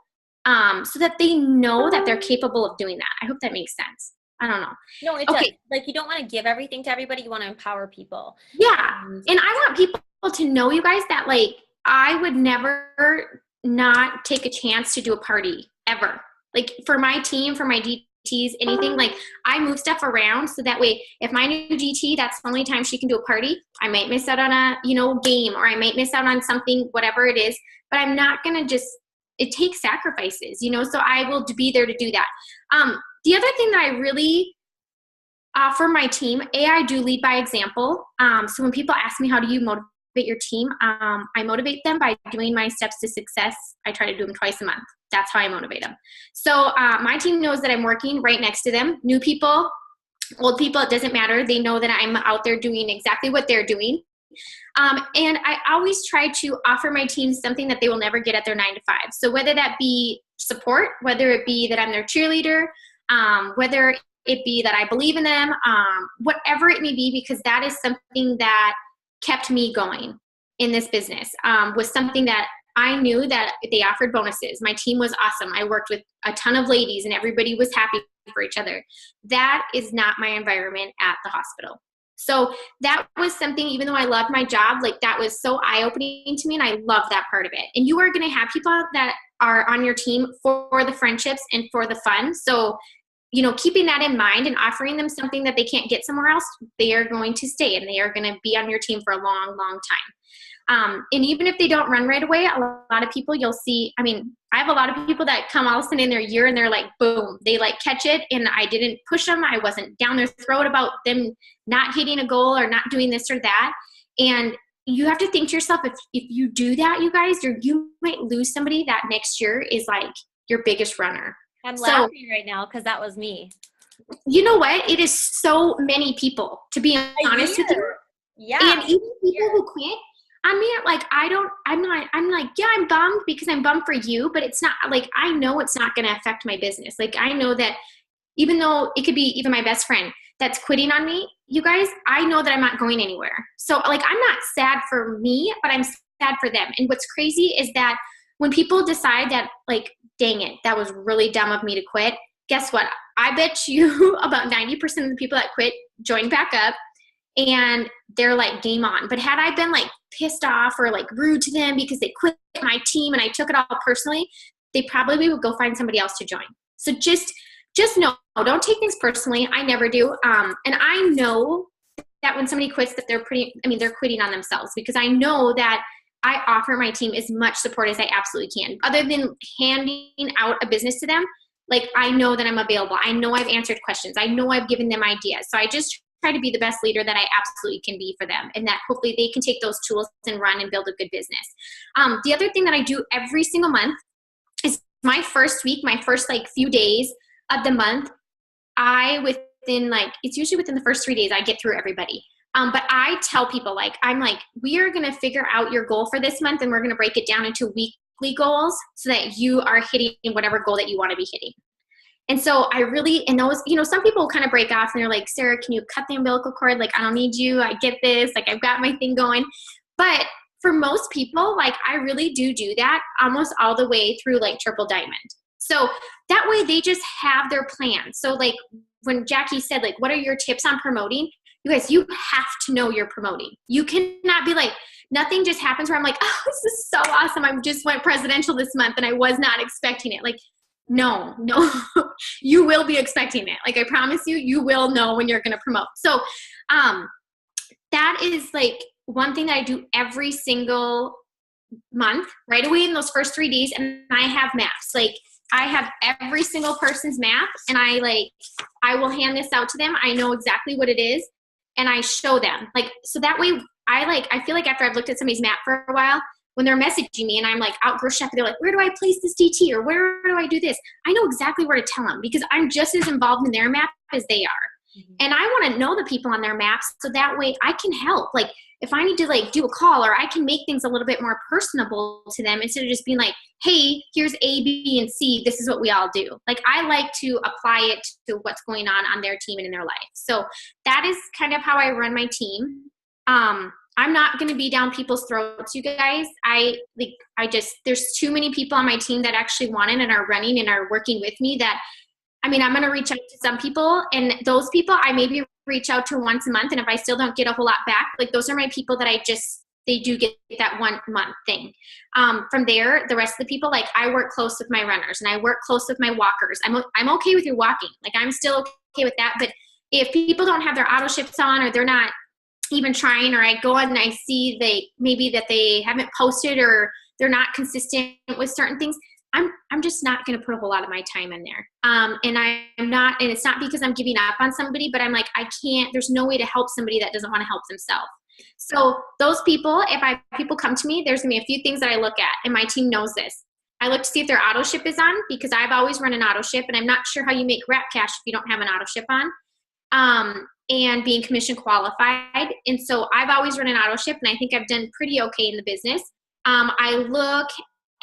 so that they know that they're capable of doing that. I hope that makes sense. I don't know. No, it does. Like you don't want to give everything to everybody. You want to empower people. Yeah. And I want people to know, you guys, that like I would never not take a chance to do a party ever. Like for my team, for my DTs, anything, like I move stuff around so that way if my new DT, that's the only time she can do a party, I might miss out on a, game, or I might miss out on something, whatever it is, but I'm not going to just it takes sacrifices, you know, so I will be there to do that. The other thing that I really offer my team, I do lead by example. So when people ask me, how do you motivate your team? I motivate them by doing my steps to success. I try to do them twice a month. That's how I motivate them. So my team knows that I'm working right next to them. New people, old people, it doesn't matter. They know that I'm out there doing exactly what they're doing. And I always try to offer my team something that they will never get at their 9 to 5. So whether that be support, whether it be that I'm their cheerleader, whether it be that I believe in them, whatever it may be, because that is something that kept me going in this business, was something that I knew that they offered bonuses. My team was awesome. I worked with a ton of ladies and everybody was happy for each other. That is not my environment at the hospital. So that was something, even though I loved my job, like that was so eye-opening to me, and I love that part of it. And you are going to have people that are on your team for the friendships and for the fun. So, you know, keeping that in mind and offering them something that they can't get somewhere else, they are going to stay and they are going to be on your team for a long, long time. And even if they don't run right away, a lot of people you'll see, I mean, I have a lot of people that come all of a sudden in their year and they're like, boom, they like catch it. And I didn't push them. I wasn't down their throat about them not hitting a goal or not doing this or that. And you have to think to yourself, if you do that, you guys, you might lose somebody that next year is like your biggest runner. I'm laughing right now because that was me. You know what? It is so many people, to be honest with you. Yeah. And even people who quit, I mean, like, I'm like, yeah, I'm bummed because I'm bummed for you, but it's not like, I know it's not going to affect my business. Like, I know that even though it could be even my best friend that's quitting on me, you guys, I know that I'm not going anywhere. So like, I'm not sad for me, but I'm sad for them. And what's crazy is that when people decide that, like, dang it, that was really dumb of me to quit, guess what? I bet you about 90% of the people that quit join back up and they're like game on. But had I been like pissed off or like rude to them because they quit my team and I took it all personally, they probably would go find somebody else to join. So just know, don't take things personally. I never do. And I know that when somebody quits that they're quitting on themselves, because I know that I offer my team as much support as I absolutely can. Other than handing out a business to them, like, I know that I'm available. I know I've answered questions. I know I've given them ideas. So I just try to be the best leader that I absolutely can be for them, and that hopefully they can take those tools and run and build a good business. The other thing that I do every single month is my first week, my first like few days of the month, it's usually within the first 3 days I get through everybody. But I tell people, like, I'm like, we are going to figure out your goal for this month and we're going to break it down into weekly goals so that you are hitting whatever goal that you want to be hitting. And so I really, and those, you know, some people kind of break off and they're like, Sarah, can you cut the umbilical cord? Like, I don't need you. I get this. Like, I've got my thing going. But for most people, like, I really do that almost all the way through like Triple Diamond. So that way they just have their plan. So like when Jackie said, like, what are your tips on promoting? You guys, you have to know you're promoting. You cannot be like, nothing just happens where I'm like, oh, this is so awesome. I just went presidential this month and I was not expecting it. Like, no, you will be expecting it. Like, I promise you, you will know when you're going to promote. So that is like one thing that I do every single month, right away in those first 3 days. And I have maps. Like, I have every single person's map, and I will hand this out to them. I know exactly what it is, and I show them. Like, so that way I feel like after I've looked at somebody's map for a while, when they're messaging me and I'm like out grocery shopping, they're like, where do I place this DT, or where do I do this? I know exactly where to tell them because I'm just as involved in their map as they are. Mm-hmm. And I want to know the people on their maps so that way I can help. Like, if I need to like do a call, or I can make things a little bit more personable to them instead of just being like, hey, here's A, B, and C. This is what we all do. Like, I like to apply it to what's going on their team and in their life. So that is kind of how I run my team. I'm not going to be down people's throats, you guys. There's too many people on my team that actually want it and are running and are working with me that, I mean, I'm going to reach out to some people, and those people I maybe reach out to once a month. And if I still don't get a whole lot back, like, those are my people that they do get that 1 month thing. From there, the rest of the people, like, I work close with my runners and I work close with my walkers. I'm okay with your walking. Like, I'm still okay with that. But if people don't have their auto shifts on, or they're not even trying, or I go on and I see maybe that they haven't posted, or they're not consistent with certain things, I'm just not going to put a whole lot of my time in there. And I'm not, and it's not because I'm giving up on somebody, but I'm like, I can't, there's no way to help somebody that doesn't want to help themselves. So those people, people come to me, there's going to be a few things that I look at, and my team knows this. I look to see if their auto ship is on, because I've always run an auto ship, and I'm not sure how you make wrap cash if you don't have an auto ship on. And being commission qualified. And so I've always run an auto ship, and I think I've done pretty okay in the business. I look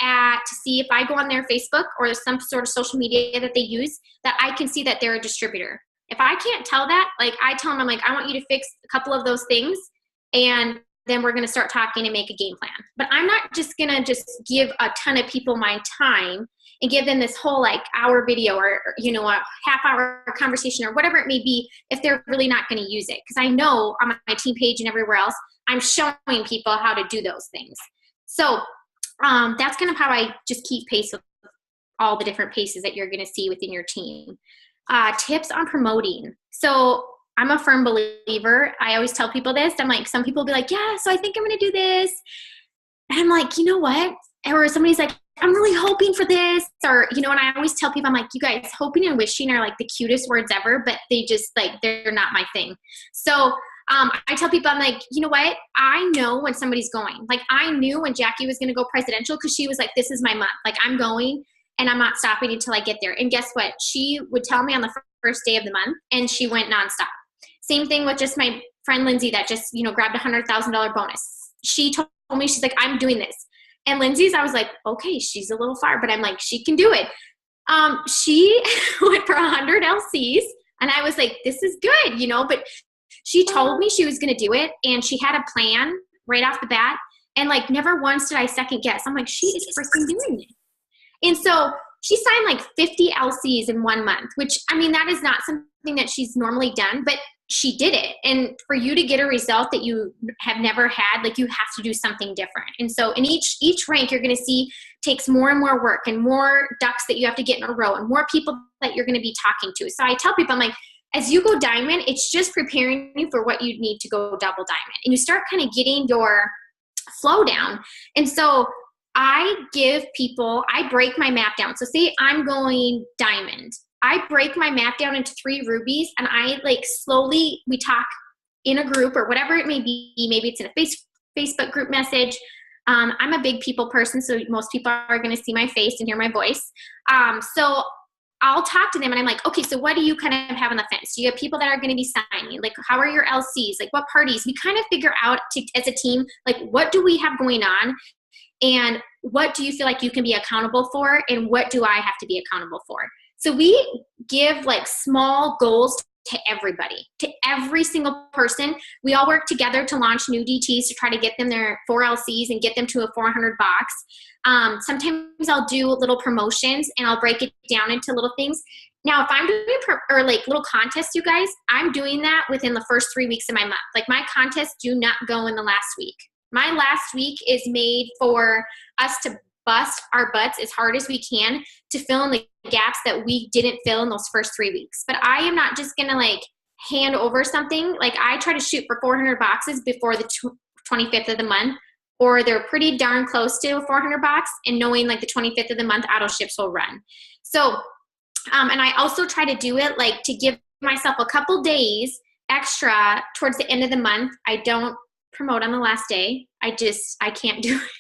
at to see if I go on their Facebook or some sort of social media that they use, that I can see that they're a distributor. If I can't tell that, like I tell them, I'm like, I want you to fix a couple of those things, and then we're going to start talking and make a game plan. But I'm not just going to just give a ton of people my time and give them this whole like hour video or a half hour conversation or whatever it may be if they're really not going to use it. Because I know on my team page and everywhere else, I'm showing people how to do those things. So that's kind of how I just keep pace with all the different paces that you're going to see within your team. Tips on promoting. So I'm a firm believer. I always tell people this. I'm like, some people will be like, yeah, so I think I'm going to do this. And I'm like, you know what? Or somebody's like, I'm really hoping for this. Or, and I always tell people, I'm like, you guys, hoping and wishing are like the cutest words ever, but they just like, they're not my thing. So I tell people, I'm like, you know what? I know when somebody's going. Like I knew when Jackie was going to go presidential, because she was like, this is my month. Like I'm going and I'm not stopping until I get there. And guess what? She would tell me on the first day of the month, and she went nonstop. Same thing with just my friend Lindsay that just, grabbed $100,000 bonus. She told me, she's like, I'm doing this. And Lindsay's, I was like, okay, she's a little far, but I'm like, she can do it. She went for 100 LCs, and I was like, this is good, but she told me she was going to do it, and she had a plan right off the bat, and like never once did I second guess. I'm like, she is freaking doing it. And so she signed like 50 LCs in 1 month, which, I mean, that is not something that she's normally done, but she did it. And for you to get a result that you have never had, like you have to do something different. And so in each rank, you're going to see takes more and more work and more ducks that you have to get in a row and more people that you're going to be talking to. So I tell people, I'm like, as you go diamond, it's just preparing you for what you need to go double diamond. And you start kind of getting your flow down. And so I break my map down. So say I'm going diamond. I break my map down into 3 rubies, and I like slowly, we talk in a group or whatever it may be. Maybe it's in a Facebook group message. I'm a big people person, so most people are going to see my face and hear my voice. So I'll talk to them, and I'm like, okay, so what do you kind of have on the fence? Do you have people that are going to be signing? Like, how are your LCs? Like, what parties? We kind of figure out as a team, like, what do we have going on? And what do you feel like you can be accountable for? And what do I have to be accountable for? So we give like small goals to everybody, to every single person. We all work together to launch new DTs to try to get them their 4 LCs and get them to a 400 box. Sometimes I'll do little promotions, and I'll break it down into little things. Now, if I'm doing like little contests, you guys, I'm doing that within the first 3 weeks of my month. Like my contests do not go in the last week. My last week is made for us to bust our butts as hard as we can to fill in the gaps that we didn't fill in those first 3 weeks. But I am not just going to like hand over something. Like I try to shoot for 400 boxes before the 25th of the month, or they're pretty darn close to a 400 box, and knowing like the 25th of the month auto ships will run. So, and I also try to do it like to give myself a couple days extra towards the end of the month. I don't promote on the last day. I can't do it.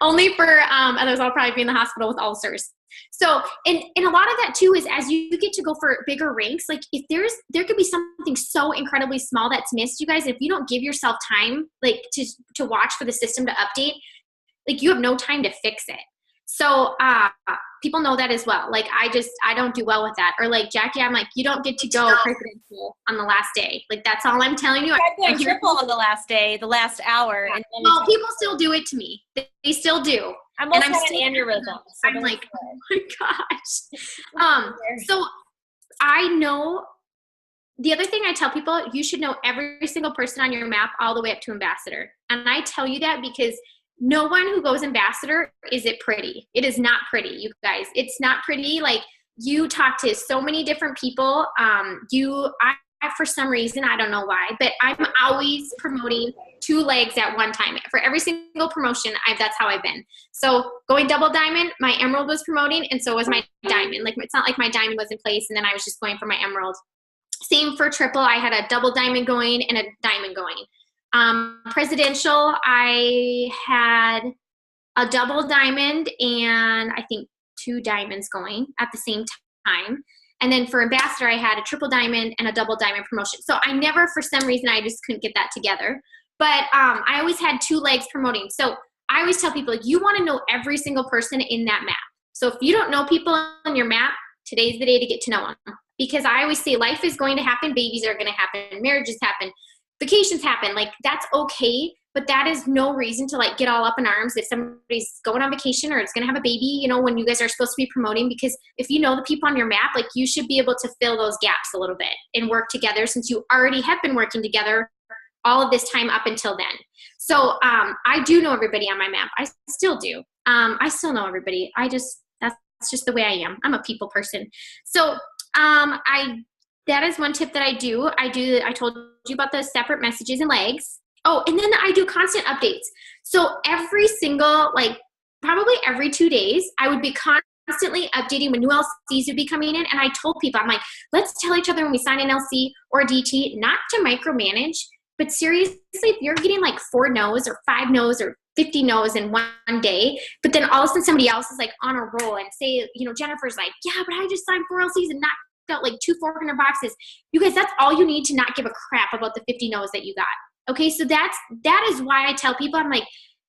Only for others, I'll probably be in the hospital with ulcers. So, and a lot of that too is as you get to go for bigger ranks, like if there could be something so incredibly small that's missed, you guys, if you don't give yourself time, like to watch for the system to update, like you have no time to fix it. So, people know that as well. Like I don't do well with that. Or like Jackie, I'm like, you don't get to go presidential on the last day. Like that's all I'm telling you. I'm triple on the last day, the last hour. Yeah. Well, people still do it to me. They still do. I'm also an aneurysm. So I'm like, oh my gosh. So I know the other thing I tell people, you should know every single person on your map all the way up to ambassador. And I tell you that because no one who goes ambassador is it pretty. It is not pretty, you guys. It's not pretty. Like you talk to so many different people. I for some reason, I don't know why, but I'm always promoting 2 legs at one time. For every single promotion, that's how I've been. So going double diamond, my emerald was promoting, and so was my diamond. Like, it's not like my diamond was in place and then I was just going for my emerald. Same for triple. I had a double diamond going and a diamond going. Presidential, I had a double diamond and I think 2 diamonds going at the same time. And then for ambassador, I had a triple diamond and a double diamond promotion. So I never, for some reason, I just couldn't get that together. But I always had 2 legs promoting. So I always tell people, you want to know every single person in that map. So if you don't know people on your map, today's the day to get to know them. Because I always say life is going to happen, babies are going to happen, marriages happen, vacations happen. Like, that's okay. But that is no reason to like get all up in arms if somebody's going on vacation or it's going to have a baby, you know, when you guys are supposed to be promoting, because if you know the people on your map, like, you should be able to fill those gaps a little bit and work together, since you already have been working together all of this time up until then. So I do know everybody on my map. I still do. I still know everybody. That's just the way I am. I'm a people person. So that is one tip that I do. I told you about the separate messages and legs. Oh, and then I do constant updates. So every single, like, probably every 2 days, I would be constantly updating when new LCs would be coming in. And I told people, I'm like, let's tell each other when we sign an LC or a DT, not to micromanage, but seriously, if you're getting like 4 no's or 5 no's or 50 no's in one day, but then all of a sudden somebody else is like on a roll and say, you know, Jennifer's like, yeah, but I just signed 4 LCs and knocked out like 2 400 boxes. You guys, that's all you need to not give a crap about the 50 no's that you got. Okay, so that is why I tell people, I'm like,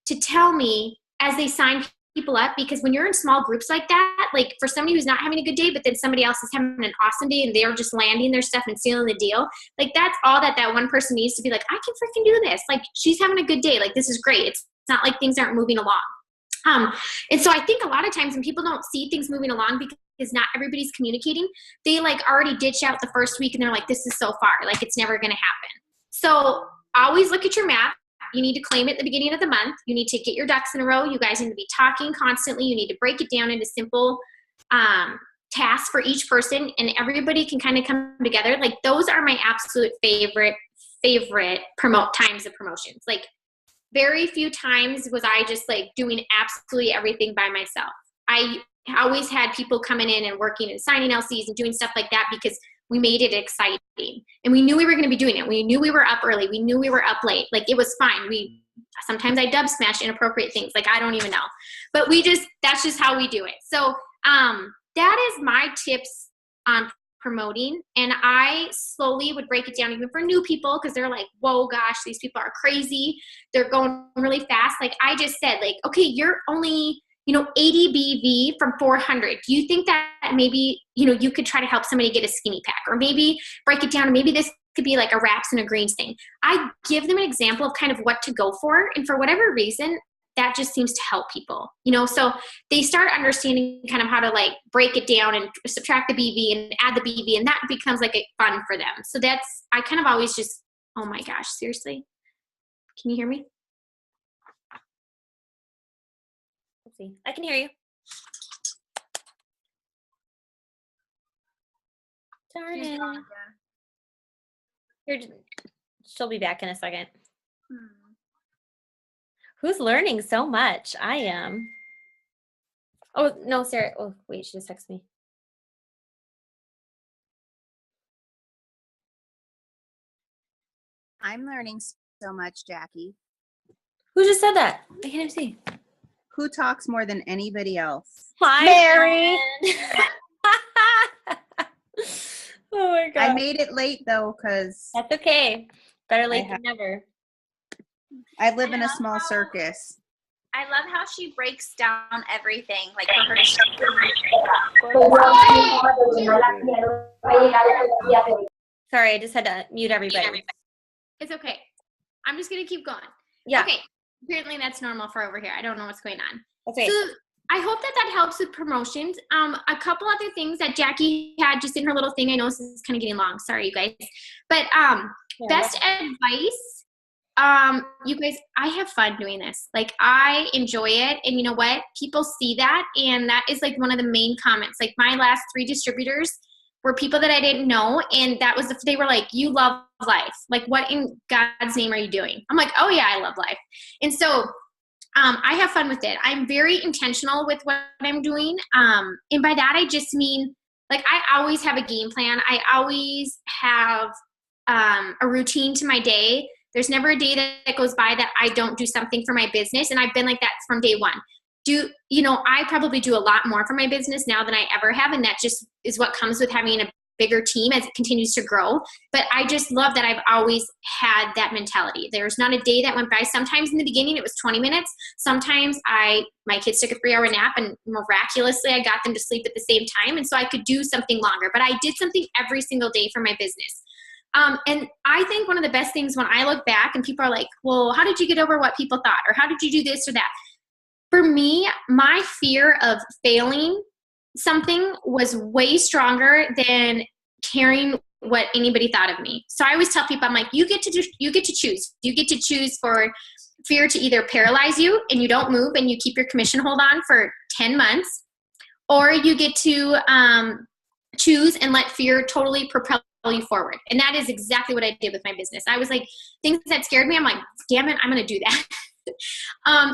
to tell me as they sign people up, because when you're in small groups like that, like for somebody who's not having a good day, but then somebody else is having an awesome day and they're just landing their stuff and sealing the deal, like that's all that one person needs to be like, I can freaking do this. Like, she's having a good day. Like, this is great. It's not like things aren't moving along. And so I think a lot of times when people don't see things moving along because not everybody's communicating, they like already ditch out the first week and they're like, this is so far, like it's never going to happen. So always look at your map. You need to claim it at the beginning of the month. You need to get your ducks in a row. You guys need to be talking constantly. You need to break it down into simple tasks for each person, and everybody can kind of come together. Like, those are my absolute favorite times of promotions. Like, very few times was I just like doing absolutely everything by myself. I always had people coming in and working and signing LCs and doing stuff like that because we made it exciting and we knew we were going to be doing it. We knew we were up early. We knew we were up late. Like, it was fine. Sometimes I dub smash inappropriate things. Like, I don't even know, but that's just how we do it. So, that is my tips on promoting. And I slowly would break it down even for new people, because they're like, whoa, gosh, these people are crazy. They're going really fast. Like I just said, like, okay, you're only 80 BV from 400. Do you think that maybe, you could try to help somebody get a skinny pack, or maybe break it down and maybe this could be like a wraps and a greens thing? I give them an example of kind of what to go for. And for whatever reason, that just seems to help people, so they start understanding kind of how to like break it down and subtract the BV and add the BV, and that becomes like a fun for them. So I kind of always just, oh my gosh, seriously. Can you hear me? Let's see. I can hear you. Darn it. She'll be back in a second. Who's learning so much? I am. Oh, no, Sarah. Oh, wait, she just texted me. I'm learning so much, Jackie. Who just said that? I can't even see. Who talks more than anybody else? Hi, Mary. Oh my God. I made it late though, because That's okay. Better late than never. I live in a small circus. I love how she breaks down everything, like for her to Sorry, I just had to mute everybody. It's okay. I'm just going to keep going. Yeah. Okay. Apparently that's normal for over here. I don't know what's going on. Okay. So I hope that helps with promotions. A couple other things that Jackie had just in her little thing. I know this is kind of getting long. Sorry, you guys. But best advice. You guys, I have fun doing this. Like, I enjoy it. And you know what? People see that. And that is like one of the main comments. Like, my last 3 distributors, were people that I didn't know. And that was, they were like, you love life. Like, what in God's name are you doing? I'm like, oh yeah, I love life. And so I have fun with it. I'm very intentional with what I'm doing. And by that, I just mean, like, I always have a game plan. I always have a routine to my day. There's never a day that goes by that I don't do something for my business. And I've been like that from day one. I probably do a lot more for my business now than I ever have. And that just is what comes with having a bigger team as it continues to grow. But I just love that I've always had that mentality. There's not a day that went by. Sometimes in the beginning it was 20 minutes. Sometimes my kids took a 3-hour nap and miraculously I got them to sleep at the same time. And so I could do something longer, but I did something every single day for my business. And I think one of the best things when I look back and people are like, well, how did you get over what people thought? Or how did you do this or that? For me, my fear of failing something was way stronger than caring what anybody thought of me. So I always tell people, I'm like, you get to choose. You get to choose for fear to either paralyze you and you don't move and you keep your commission hold on for 10 months, or you get to choose and let fear totally propel you forward. And that is exactly what I did with my business. I was like, things that scared me, I'm like, damn it, I'm going to do that.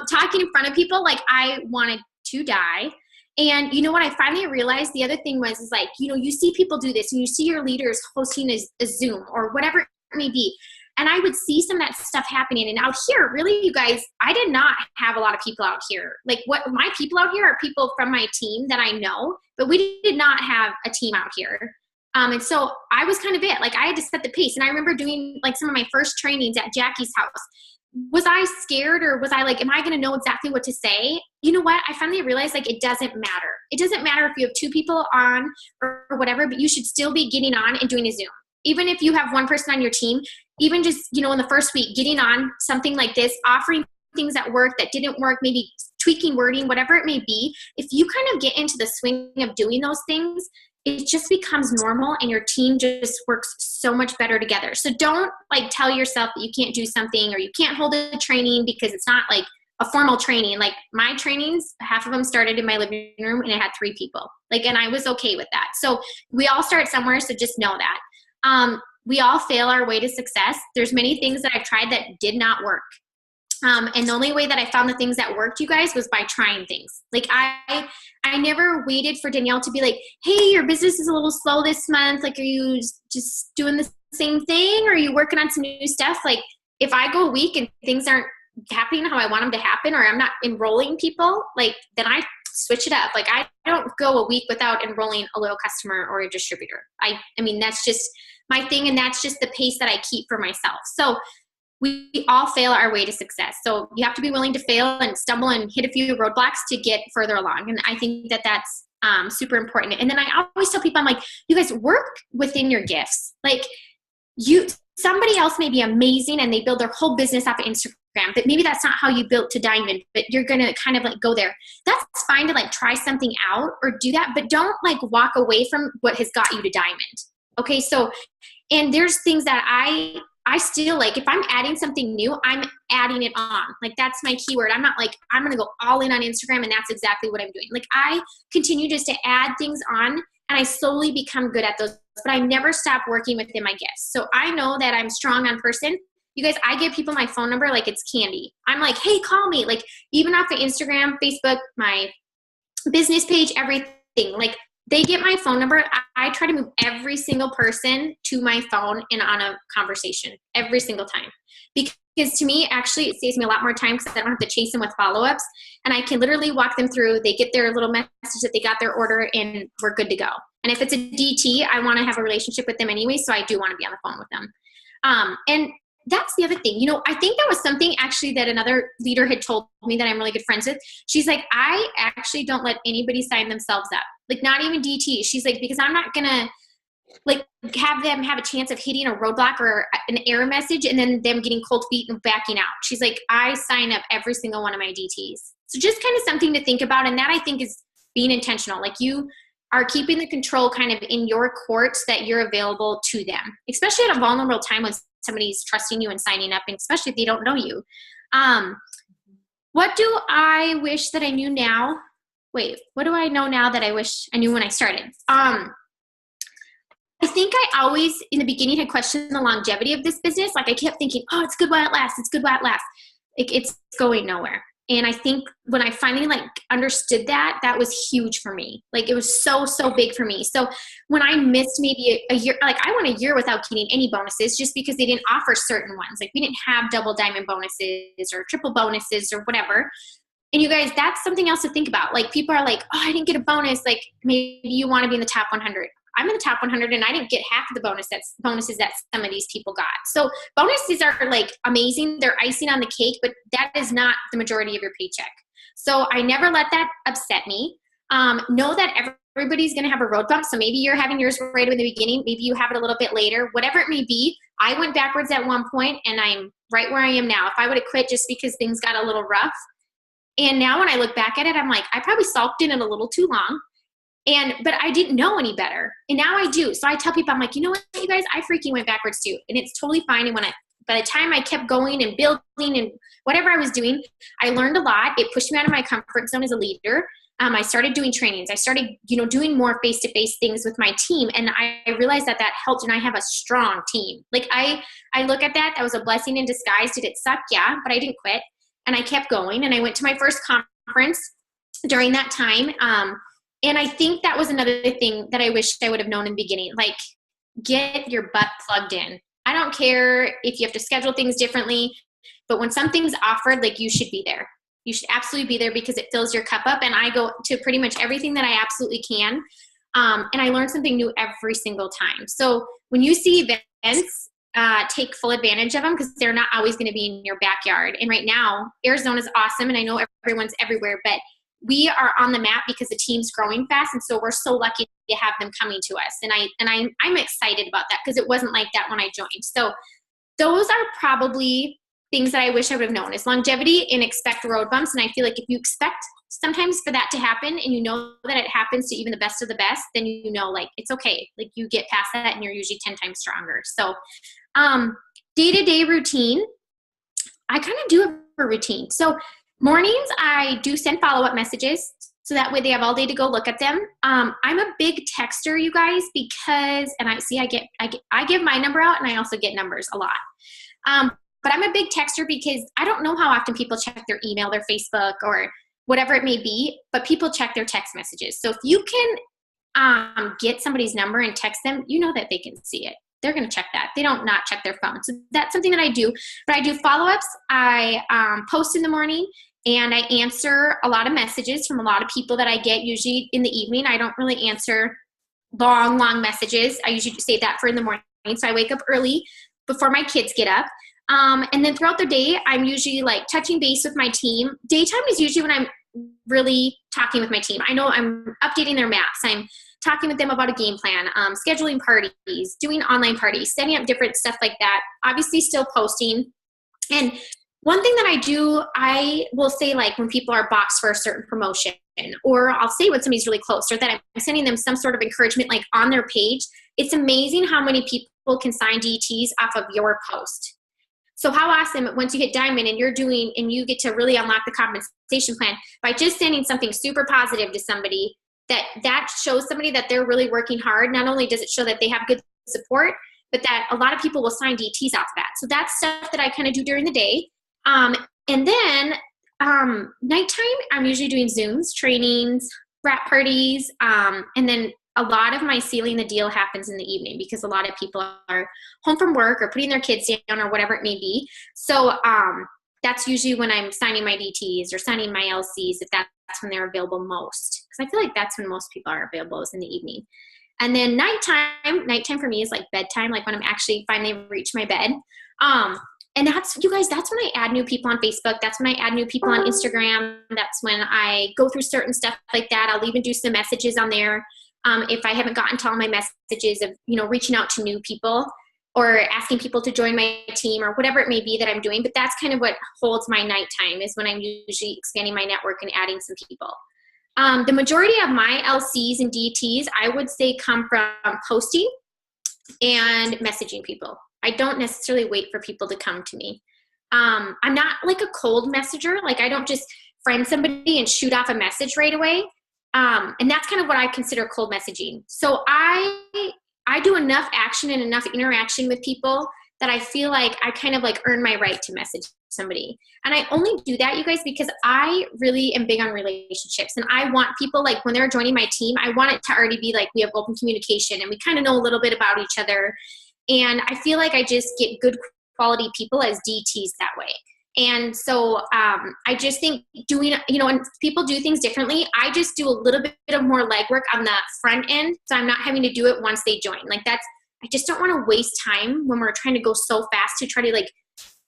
Talking in front of people, like, I wanted to die. And you know what I finally realized? The other thing was, is like, you see people do this and you see your leaders hosting a Zoom or whatever it may be. And I would see some of that stuff happening. And out here, really, you guys, I did not have a lot of people out here. Like, what my people out here are people from my team that I know, but we did not have a team out here. And so I was kind of it. Like, I had to set the pace. And I remember doing like some of my first trainings at Jackie's house. Was I scared, or was I like, am I going to know exactly what to say? You know what? I finally realized, like, it doesn't matter. It doesn't matter if you have 2 people on or whatever, but you should still be getting on and doing a Zoom. Even if you have 1 person on your team, even just, in the first week, getting on something like this, offering things that work, that didn't work, maybe tweaking wording, whatever it may be. If you kind of get into the swing of doing those things, it just becomes normal and your team just works so much better together. So don't like tell yourself that you can't do something or you can't hold a training because it's not like a formal training. Like, my trainings, half of them started in my living room and it had 3 people. Like, and I was okay with that. So we all start somewhere. So just know that. We all fail our way to success. There's many things that I've tried that did not work. And the only way that I found the things that worked, you guys, was by trying things. Like, I never waited for Danielle to be like, hey, your business is a little slow this month. Like, are you just doing the same thing? Or are you working on some new stuff? Like, if I go a week and things aren't happening how I want them to happen, or I'm not enrolling people, like, then I switch it up. Like, I don't go a week without enrolling a loyal customer or a distributor. I mean, that's just my thing. And that's just the pace that I keep for myself. So we all fail our way to success. So you have to be willing to fail and stumble and hit a few roadblocks to get further along. And I think that that's super important. And then I always tell people, I'm like, you guys work within your gifts. Like, somebody else may be amazing and they build their whole business off of Instagram, but maybe that's not how you built to diamond, but you're going to kind of like go there. That's fine to like try something out or do that, but don't like walk away from what has got you to diamond. Okay. So, and there's things that I still like, if I'm adding something new, I'm adding it on. Like, that's my keyword. I'm not like, I'm going to go all in on Instagram and that's exactly what I'm doing. Like, I continue just to add things on and I slowly become good at those, but I never stop working within my gifts. So I know that I'm strong on person. You guys, I give people my phone number like it's candy. I'm like, hey, call me. Like, even off of Instagram, Facebook, my business page, everything. Like, they get my phone number. I try to move every single person to my phone and on a conversation every single time. Because to me, actually, it saves me a lot more time because I don't have to chase them with follow-ups. And I can literally walk them through. They get their little message that they got their order and we're good to go. And if it's a DT, I want to have a relationship with them anyway. So I do want to be on the phone with them. And that's the other thing. I think that was something actually that another leader had told me that I'm really good friends with. She's like, I actually don't let anybody sign themselves up. Like, not even DT. She's like, because I'm not going to like have them have a chance of hitting a roadblock or an error message and then them getting cold feet and backing out. She's like, I sign up every single one of my DTs. So just kind of something to think about. And that, I think, is being intentional. Like, you are keeping the control kind of in your court so that you're available to them, especially at a vulnerable time when somebody's trusting you and signing up, and especially if they don't know you. What do I wish that I knew now? Wait, what do I know now that I wish I knew when I started? think I always, in the beginning, had questioned the longevity of this business. Like I kept thinking, oh, it's good while it lasts. It's good while it lasts. It's going nowhere. And I think when I finally like understood that, that was huge for me. Like it was so big for me. So when I missed maybe a year, like I went a year without getting any bonuses just because they didn't offer certain ones. Like we didn't have double diamond bonuses or triple bonuses or whatever. And you guys, that's something else to think about. Like people are like, oh, I didn't get a bonus. Like maybe you want to be in the top 100. I'm in the top 100 and I didn't get half of the bonuses that some of these people got. So bonuses are like amazing. They're icing on the cake, but that is not the majority of your paycheck. So I never let that upset me. Know that everybody's going to have a road bump. So maybe you're having yours right in the beginning. Maybe you have it a little bit later, whatever it may be. I went backwards at one point and I'm right where I am now. If I would have quit just because things got a little rough. And now when I look back at it, I'm like, I probably sulked in it a little too long. But I didn't know any better. And now I do. So I tell people, I'm like, you know what, you guys, I freaking went backwards too. And it's totally fine. And by the time I kept going and building and whatever I was doing, I learned a lot. It pushed me out of my comfort zone as a leader. I started doing trainings. I started, doing more face-to-face things with my team. And I realized that helped. And I have a strong team. Like I look at that was a blessing in disguise. Did it suck? Yeah, but I didn't quit. And I kept going. And I went to my first conference during that time. And I think that was another thing that I wish I would have known in the beginning. Like, get your butt plugged in. I don't care if you have to schedule things differently, but when something's offered, like, you should be there. You should absolutely be there because it fills your cup up. And I go to pretty much everything that I absolutely can. And I learn something new every single time. So when you see events, take full advantage of them because they're not always going to be in your backyard. And right now, Arizona is awesome. And I know everyone's everywhere, but we are on the map because the team's growing fast. And so we're so lucky to have them coming to us. And I'm excited about that because it wasn't like that when I joined. So those are probably things that I wish I would have known is longevity and expect road bumps. And I feel like if you expect sometimes for that to happen and you know that it happens to even the best of the best, then you know, like, it's okay. Like you get past that and you're usually 10 times stronger. So day-to-day routine, I kind of do have a routine. So mornings, I do send follow-up messages, so that way they have all day to go look at them. I'm a big texter, you guys, because, and I give my number out, and I also get numbers a lot. But I'm a big texter because I don't know how often people check their email, their Facebook, or whatever it may be, but people check their text messages. So if you can get somebody's number and text them, you know that they can see it. They're going to check that. They don't not check their phone. So that's something that I do. But I do follow-ups. I post in the morning, and I answer a lot of messages from a lot of people that I get usually in the evening. I don't really answer long messages. I usually say that for in the morning. So I wake up early before my kids get up. And then throughout the day, I'm usually like touching base with my team. Daytime is usually when I'm really talking with my team. I know I'm updating their maps. I'm talking with them about a game plan, scheduling parties, doing online parties, setting up different stuff like that. Obviously still posting. And one thing that I do, I will say, like, when people are boxed for a certain promotion, or I'll say when somebody's really close, or that I'm sending them some sort of encouragement, like on their page. It's amazing how many people can sign DTs off of your post. So how awesome, once you hit diamond and you get to really unlock the compensation plan by just sending something super positive to somebody, that shows somebody that they're really working hard. Not only does it show that they have good support, but that a lot of people will sign DTs off of that. So that's stuff that I kind of do during the day. And then nighttime, I'm usually doing Zooms, trainings, wrap parties, and then a lot of my sealing the deal happens in the evening because a lot of people are home from work or putting their kids down or whatever it may be. So that's usually when I'm signing my DTs or signing my LCs, if that's when they're available most. Because I feel like that's when most people are available is in the evening. And then nighttime for me is like bedtime, like when I'm actually finally reached my bed. And that's, you guys, that's when I add new people on Facebook. That's when I add new people on Instagram. That's when I go through certain stuff like that. I'll even do some messages on there. If I haven't gotten to all my messages of, reaching out to new people or asking people to join my team or whatever it may be that I'm doing. But that's kind of what holds my nighttime is when I'm usually expanding my network and adding some people. The majority of my LCs and DTs, I would say, come from posting and messaging people. I don't necessarily wait for people to come to me. I'm not like a cold messenger. Like I don't just friend somebody and shoot off a message right away. And that's kind of what I consider cold messaging. So I I do enough action and enough interaction with people that I feel like I kind of like earn my right to message somebody. And I only do that, you guys, because I really am big on relationships. And I want people, like when they're joining my team, I want it to already be like we have open communication and we kind of know a little bit about each other. And I feel like I just get good quality people as DTs that way. And so I just think doing, when people do things differently, I just do a little bit of more legwork on the front end. So I'm not having to do it once they join. Like I just don't want to waste time when we're trying to go so fast to try to like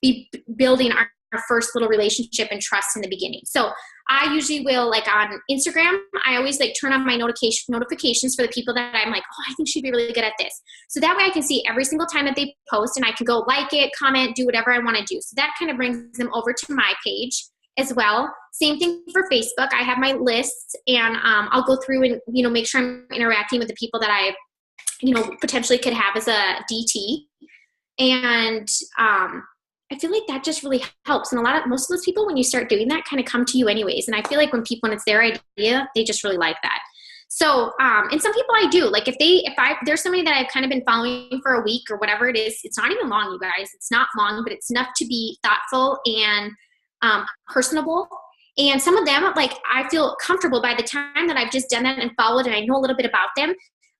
be building our first little relationship and trust in the beginning. So I usually will, like on Instagram, I always like turn on my notifications for the people that I'm like, oh, I think she'd be really good at this. So that way I can see every single time that they post and I can go like it, comment, do whatever I want to do. So that kind of brings them over to my page as well. Same thing for Facebook. I have my lists and I'll go through and, make sure I'm interacting with the people that I, potentially could have as a DT. And I feel like that just really helps. And most of those people, when you start doing that, kind of come to you anyways. And I feel like when it's their idea, they just really like that. So, and some people I do, like if there's somebody that I've kind of been following for a week or whatever it is, it's not even long, you guys. It's not long, but it's enough to be thoughtful and personable. And some of them, like I feel comfortable by the time that I've just done that and followed and I know a little bit about them,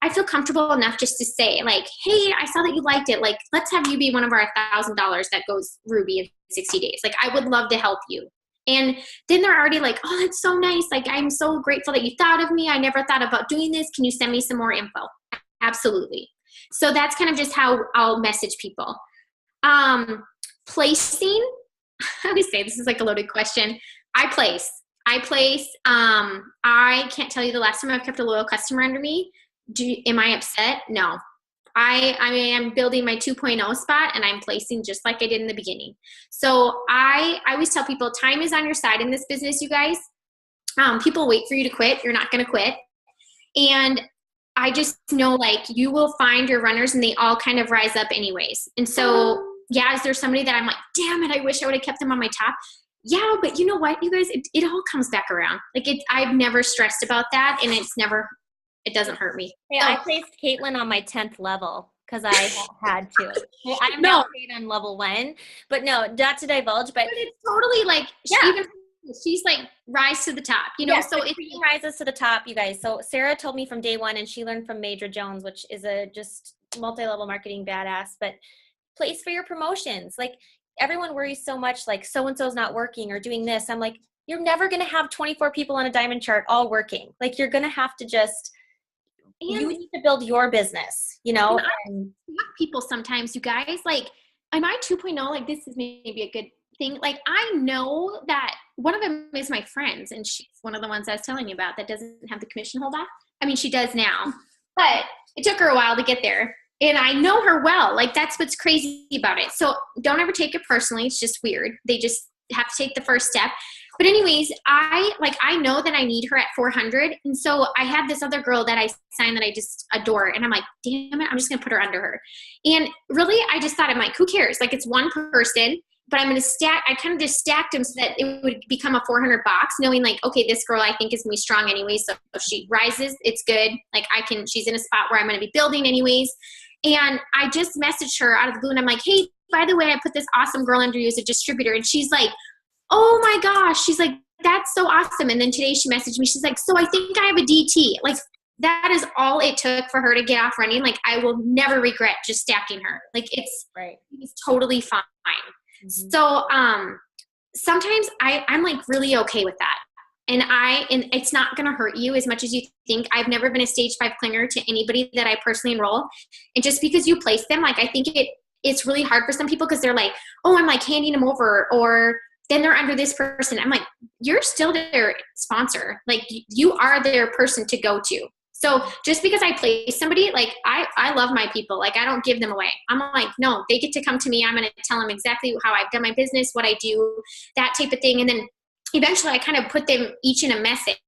I feel comfortable enough just to say like, hey, I saw that you liked it. Like, let's have you be one of our $1,000 that goes Ruby in 60 days. Like, I would love to help you. And then they're already like, oh, that's so nice. Like, I'm so grateful that you thought of me. I never thought about doing this. Can you send me some more info? Absolutely. So that's kind of just how I'll message people. Placing, I always say this is like a loaded question. I place. I can't tell you the last time I've kept a loyal customer under me. Am I upset? No. I'm building my 2.0 spot and I'm placing just like I did in the beginning. So I always tell people time is on your side in this business, you guys. People wait for you to quit. You're not going to quit. And I just know like you will find your runners and they all kind of rise up anyways. And so, yeah, is there somebody that I'm like, damn it, I wish I would have kept them on my top? Yeah, but you know what, you guys, it all comes back around. Like I've never stressed about that and it doesn't hurt me. Yeah, I placed Caitlin on my 10th level because I had to. I'm now paid on level 1, but no, not to divulge. But it's totally like she's like rise to the top, So if she rises to the top, you guys. So Sarah told me from day one, and she learned from Major Jones, which is a just multi-level marketing badass. But place for your promotions. Like everyone worries so much, like so and so's not working or doing this. I'm like, you're never gonna have 24 people on a diamond chart all working. Like you're gonna have to just. You need to build your business, And people sometimes, you guys, like, am I 2.0? Like, this is maybe a good thing. Like, I know that one of them is my friends, and she's one of the ones I was telling you about that doesn't have the commission hold off. I mean, she does now, but it took her a while to get there. And I know her well. Like, that's what's crazy about it. So don't ever take it personally. It's just weird. They just have to take the first step. But anyways, I know that I need her at 400. And so I had this other girl that I signed that I just adore. And I'm like, damn it, I'm just going to put her under her. And really, I just thought, I'm like, who cares? Like it's one person, but I'm going to I kind of just stacked them so that it would become a 400 box, knowing like, okay, this girl I think is going to be strong anyway. So if she rises, it's good. Like she's in a spot where I'm going to be building anyways. And I just messaged her out of the blue and I'm like, hey, by the way, I put this awesome girl under you as a distributor. And she's like, oh my gosh. She's like, that's so awesome. And then today she messaged me. She's like, so I think I have a DT. Like that is all it took for her to get off running. Like I will never regret just stacking her. Like it's totally fine. Mm-hmm. So sometimes I'm like really okay with that. And it's not going to hurt you as much as you think. I've never been a stage 5 clinger to anybody that I personally enroll. And just because you place them, like I think it's really hard for some people because they're like, oh, I'm like handing them over, or then they're under this person. I'm like, you're still their sponsor. Like you are their person to go to. So just because I place somebody, like I love my people. Like I don't give them away. I'm like, no, they get to come to me. I'm going to tell them exactly how I've done my business, what I do, that type of thing. And then eventually I kind of put them each in a message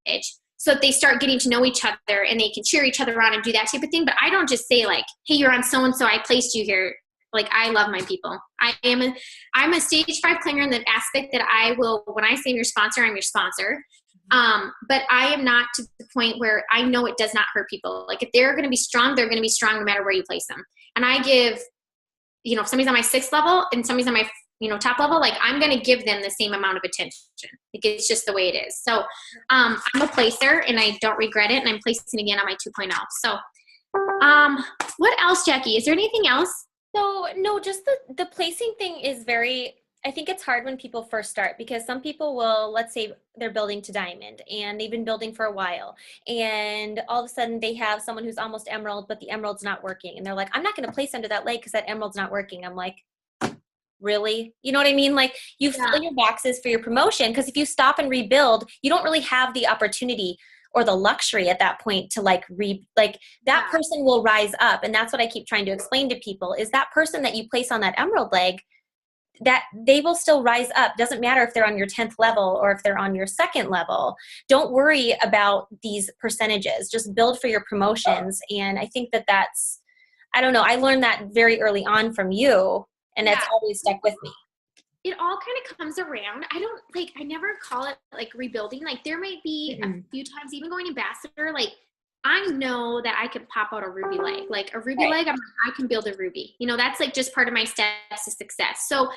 so that they start getting to know each other and they can cheer each other on and do that type of thing. But I don't just say like, hey, you're on so-and-so, I placed you here. Like I love my people. I'm a stage 5 clinger in the aspect that I will, when I say I'm your sponsor, I'm your sponsor. But I am not to the point where I know it does not hurt people. Like if they're going to be strong, they're going to be strong no matter where you place them. And I give, if somebody's on my 6th level and somebody's on my, top level, like I'm going to give them the same amount of attention. Like it's just the way it is. So I'm a placer and I don't regret it. And I'm placing again on my 2.0. So what else, Jackie? Is there anything else? So no, just the placing thing is I think it's hard when people first start because some people will, let's say they're building to diamond and they've been building for a while and all of a sudden they have someone who's almost emerald, but the emerald's not working. And they're like, I'm not going to place under that leg because that emerald's not working. I'm like, really? You know what I mean? Like you fill your boxes for your promotion because if you stop and rebuild, you don't really have the opportunity or the luxury at that point to that person will rise up. And that's what I keep trying to explain to people is that person that you place on that emerald leg, that they will still rise up. Doesn't matter if they're on your 10th level or if they're on your 2nd level. Don't worry about these percentages. Just build for your promotions. And I think that's, I don't know, I learned that very early on from you, and that's always stuck with me. It all kind of comes around. I never call it like rebuilding. Like there might be a few times, even going ambassador, like I know that I can pop out a ruby leg. Like a ruby leg, I can build a ruby. That's like just part of my steps to success. So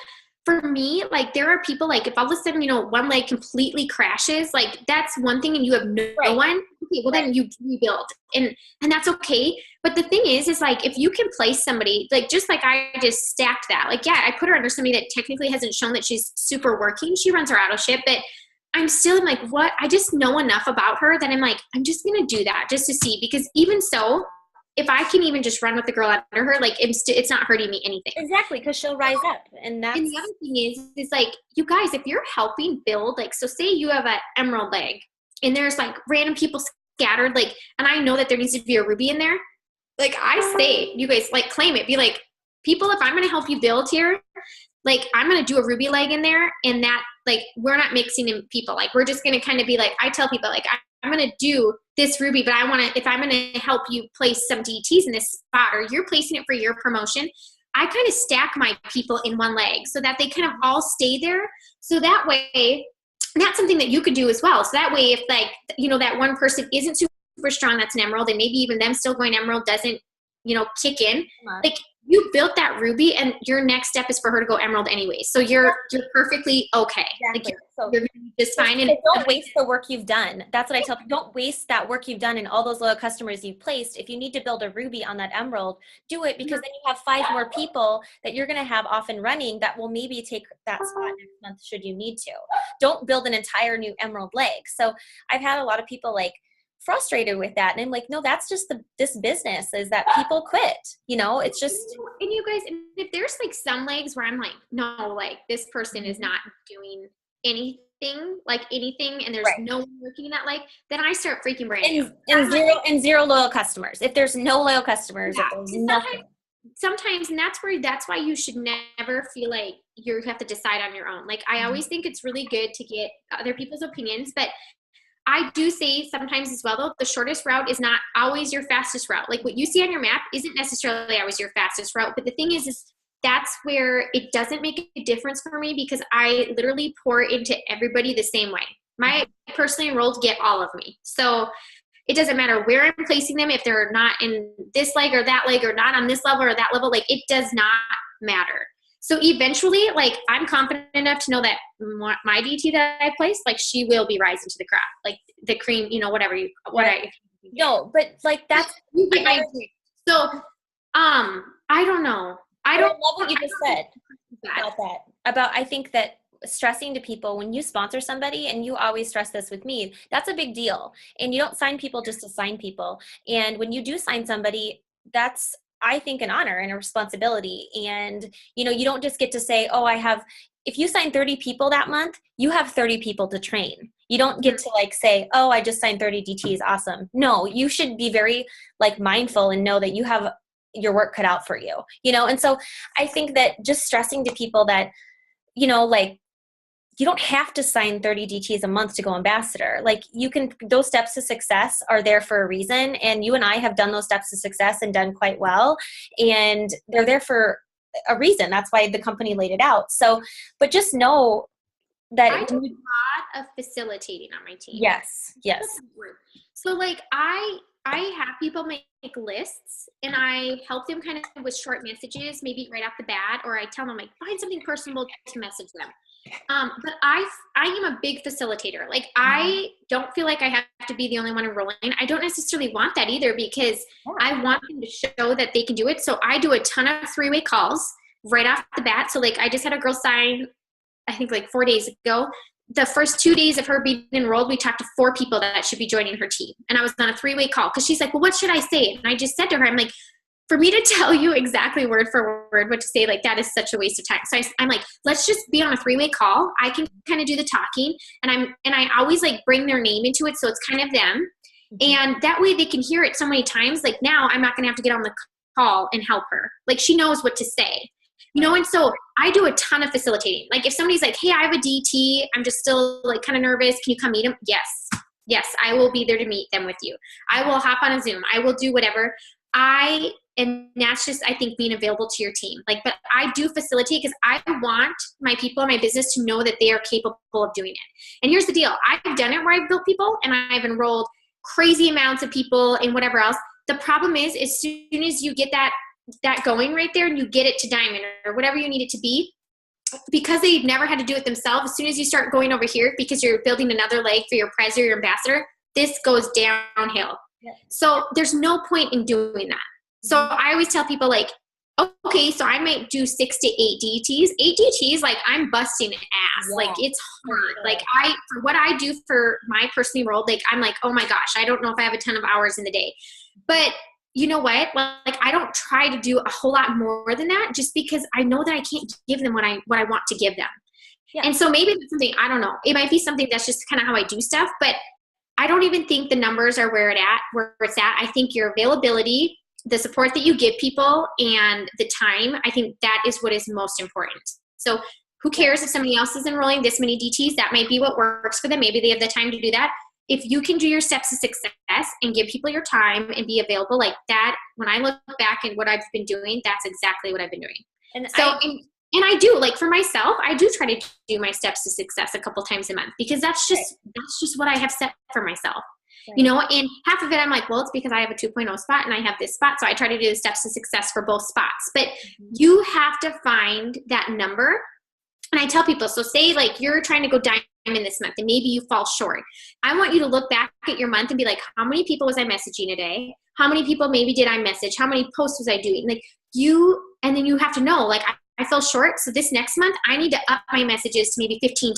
for me, like there are people like if all of a sudden, one leg completely crashes, like that's one thing and you have no one, okay, well then you rebuild and that's okay. But the thing is like if you can place somebody, like just like I just stacked that, like I put her under somebody that technically hasn't shown that she's super working. She runs her auto ship, but I'm still like, what? I just know enough about her that I'm like, I'm just going to do that just to see, because even so, if I can even just run with the girl under her, like it's not hurting me anything. Exactly, because she'll rise up. And the other thing is like, you guys, if you're helping build, like, so say you have an emerald leg and there's like random people scattered, like, and I know that there needs to be a ruby in there. Like I say, you guys like claim it, be like, people, if I'm going to help you build here, like I'm going to do a ruby leg in there, and that like, we're not mixing in people. Like we're just going to kind of be like, I tell people like, I'm going to do this ruby, but I want to, if I'm going to help you place some DTs in this spot, or you're placing it for your promotion, I kind of stack my people in one leg so that they kind of all stay there. So that way, that's something that you could do as well. So that way, if like, that one person isn't super strong, that's an emerald, and maybe even them still going emerald doesn't, kick in, like you built that ruby and your next step is for her to go emerald anyway. So you're perfectly okay. Exactly. Like you're just fine. And don't waste the work you've done. That's what I tell people. Don't waste that work you've done and all those loyal customers you've placed. If you need to build a ruby on that emerald, do it, because then you have 5 more people that you're going to have off and running that will maybe take that spot next month should you need to. Don't build an entire new emerald leg. So I've had a lot of people like frustrated with that, and I'm like, no, that's just this business is that people quit, it's just. And you guys, if there's like some legs where I'm like, no, like this person is not doing anything, and there's no one working in that leg, then I start freaking branding. And zero loyal customers. If there's no loyal customers, if there's nothing. Sometimes, and that's why you should never feel like you have to decide on your own. Like I always think it's really good to get other people's opinions, but I do say sometimes as well, though, the shortest route is not always your fastest route. Like what you see on your map isn't necessarily always your fastest route. But the thing is that's where it doesn't make a difference for me, because I literally pour into everybody the same way. My personally enrolled get all of me. So it doesn't matter where I'm placing them. If they're not in this leg or that leg, or not on this level or that level, like it does not matter. So eventually, like I'm confident enough to know that my DT that I placed, like she will be rising to the crop, like the cream, whatever no, but like that's. So, I don't know. I love what you just said about that. I think that stressing to people when you sponsor somebody, and you always stress this with me, that's a big deal. And you don't sign people just to sign people. And when you do sign somebody, that's, I think, an honor and a responsibility. And, you don't just get to say, oh, if you sign 30 people that month, you have 30 people to train. You don't get to like say, oh, I just signed 30 DTs. Awesome. No, you should be very like mindful and know that you have your work cut out for you, And so I think that just stressing to people that, like, you don't have to sign 30 DTs a month to go ambassador. Like those steps to success are there for a reason. And you and I have done those steps to success and done quite well. And they're there for a reason. That's why the company laid it out. So, but just know I that do a lot of facilitating on my team. yes. So like I have people make lists and I help them kind of with short messages, maybe right off the bat, or I tell them like find something personable to message them. But I am a big facilitator. Like I don't feel like I have to be the only one enrolling. I don't necessarily want that either because I want them to show that they can do it. So I do a ton of 3-way calls right off the bat. So like I just had a girl sign, I think like 4 days ago. The first 2 days of her being enrolled, we talked to 4 people that should be joining her team. And I was on a 3-way call because she's like, well, what should I say? And I just said to her, I'm like, for me to tell you exactly word for word what to say, like that is such a waste of time. So I'm like, let's just be on a 3-way call. I can kind of do the talking and I always like bring their name into it. So it's kind of them. And that way they can hear it so many times. Like now I'm not going to have to get on the call and help her. Like she knows what to say. You know, and so I do a ton of facilitating. Like if somebody's like, hey, I have a DT, I'm just still like kind of nervous. Can you come meet them? Yes, I will be there to meet them with you. I will hop on a Zoom. I will do whatever. And that's just, I think, being available to your team. Like, but I do facilitate because I want my people in my business to know that they are capable of doing it. And here's the deal. I've done it where I've built people and I've enrolled crazy amounts of people and whatever else. The problem is as soon as you get that going right there and you get it to diamond or whatever you need it to be, because they've never had to do it themselves, as soon as you start going over here because you're building another leg for your pres or your ambassador, this goes downhill. So there's no point in doing that. So I always tell people like, okay, so I might do 6 to 8 DTs. 8 DTs, like I'm busting ass. Like it's hard. Like for what I do for my personally enrolled, like I'm like, oh my gosh, I don't know if I have a ton of hours in the day. But you know what? Like I don't try to do a whole lot more than that just because I know that I can't give them what I want to give them. Yeah. And so maybe it's something, I don't know. It might be something that's just kind of how I do stuff, but I don't even think the numbers are where it's at. I think your availability, the support that you give people and the time, I think that is what is most important. So who cares if somebody else is enrolling this many DTs? That might be what works for them. Maybe they have the time to do that. If you can do your steps to success and give people your time and be available like that, when I look back at what I've been doing, that's exactly what I've been doing. And so, and I do, like for myself, I do try to do my steps to success a couple times a month because that's just what I have set for myself. You know, and half of it I'm like, well, it's because I have a 2.0 spot and I have this spot. So I try to do the steps to success for both spots. But you have to find that number. And I tell people, so say like you're trying to go diamond this month and maybe you fall short. I want you to look back at your month and be like, how many people was I messaging a day? How many people maybe did I message? How many posts was I doing? Like and then you have to know, like I fell short. So this next month I need to up my messages to maybe 15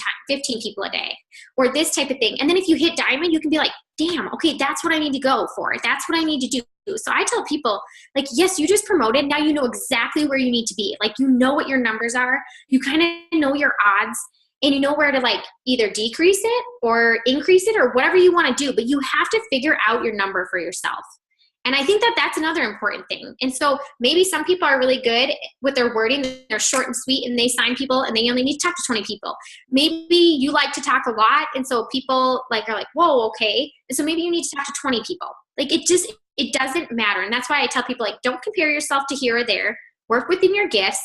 people a day or this type of thing. And then if you hit diamond, you can be like, damn, okay, that's what I need to go for. That's what I need to do. So I tell people like, yes, you just promoted. Now you know exactly where you need to be. Like, you know what your numbers are. You kind of know your odds and you know where to like either decrease it or increase it or whatever you want to do. But you have to figure out your number for yourself. And I think that that's another important thing. And so maybe some people are really good with their wording. They're short and sweet and they sign people and they only need to talk to 20 people. Maybe you like to talk a lot. And so people like are like, whoa, okay. And so maybe you need to talk to 20 people. Like it doesn't matter. And that's why I tell people like, don't compare yourself to here or there. Work within your gifts.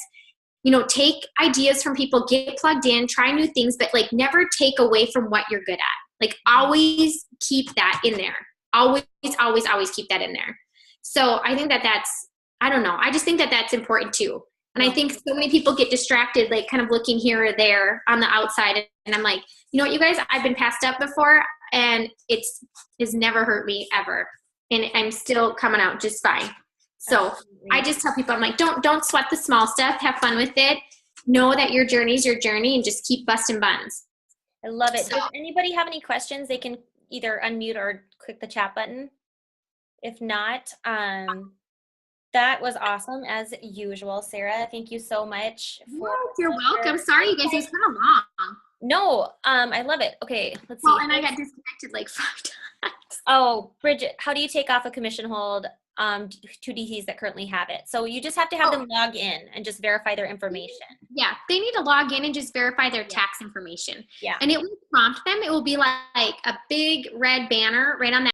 You know, take ideas from people, get plugged in, try new things, but like never take away from what you're good at. Like always keep that in there. Always keep that in there. So I think that's, I don't know. I just think that that's important too. And I think so many people get distracted, like kind of looking here or there on the outside. And I'm like, you know what, you guys, I've been passed up before and it's never hurt me ever. And I'm still coming out just fine. So I just tell people, I'm like, don't sweat the small stuff. Have fun with it. Know that your journey is your journey and just keep busting buns. I love it. So, does anybody have any questions? They can either unmute or click the chat button. If not, that was awesome as usual, Sarah. Thank you so much. You're welcome. Sorry, you guys, it's kind of long. No, I love it. Okay, let's see. Well, and I got disconnected like 5 times. Oh, Bridget, how do you take off a commission hold to DTs that currently have it? So you just have to have them log in and just verify their information. Yeah, they need to log in and just verify their tax information. Yeah. And it will prompt them. It will be like a big red banner right on that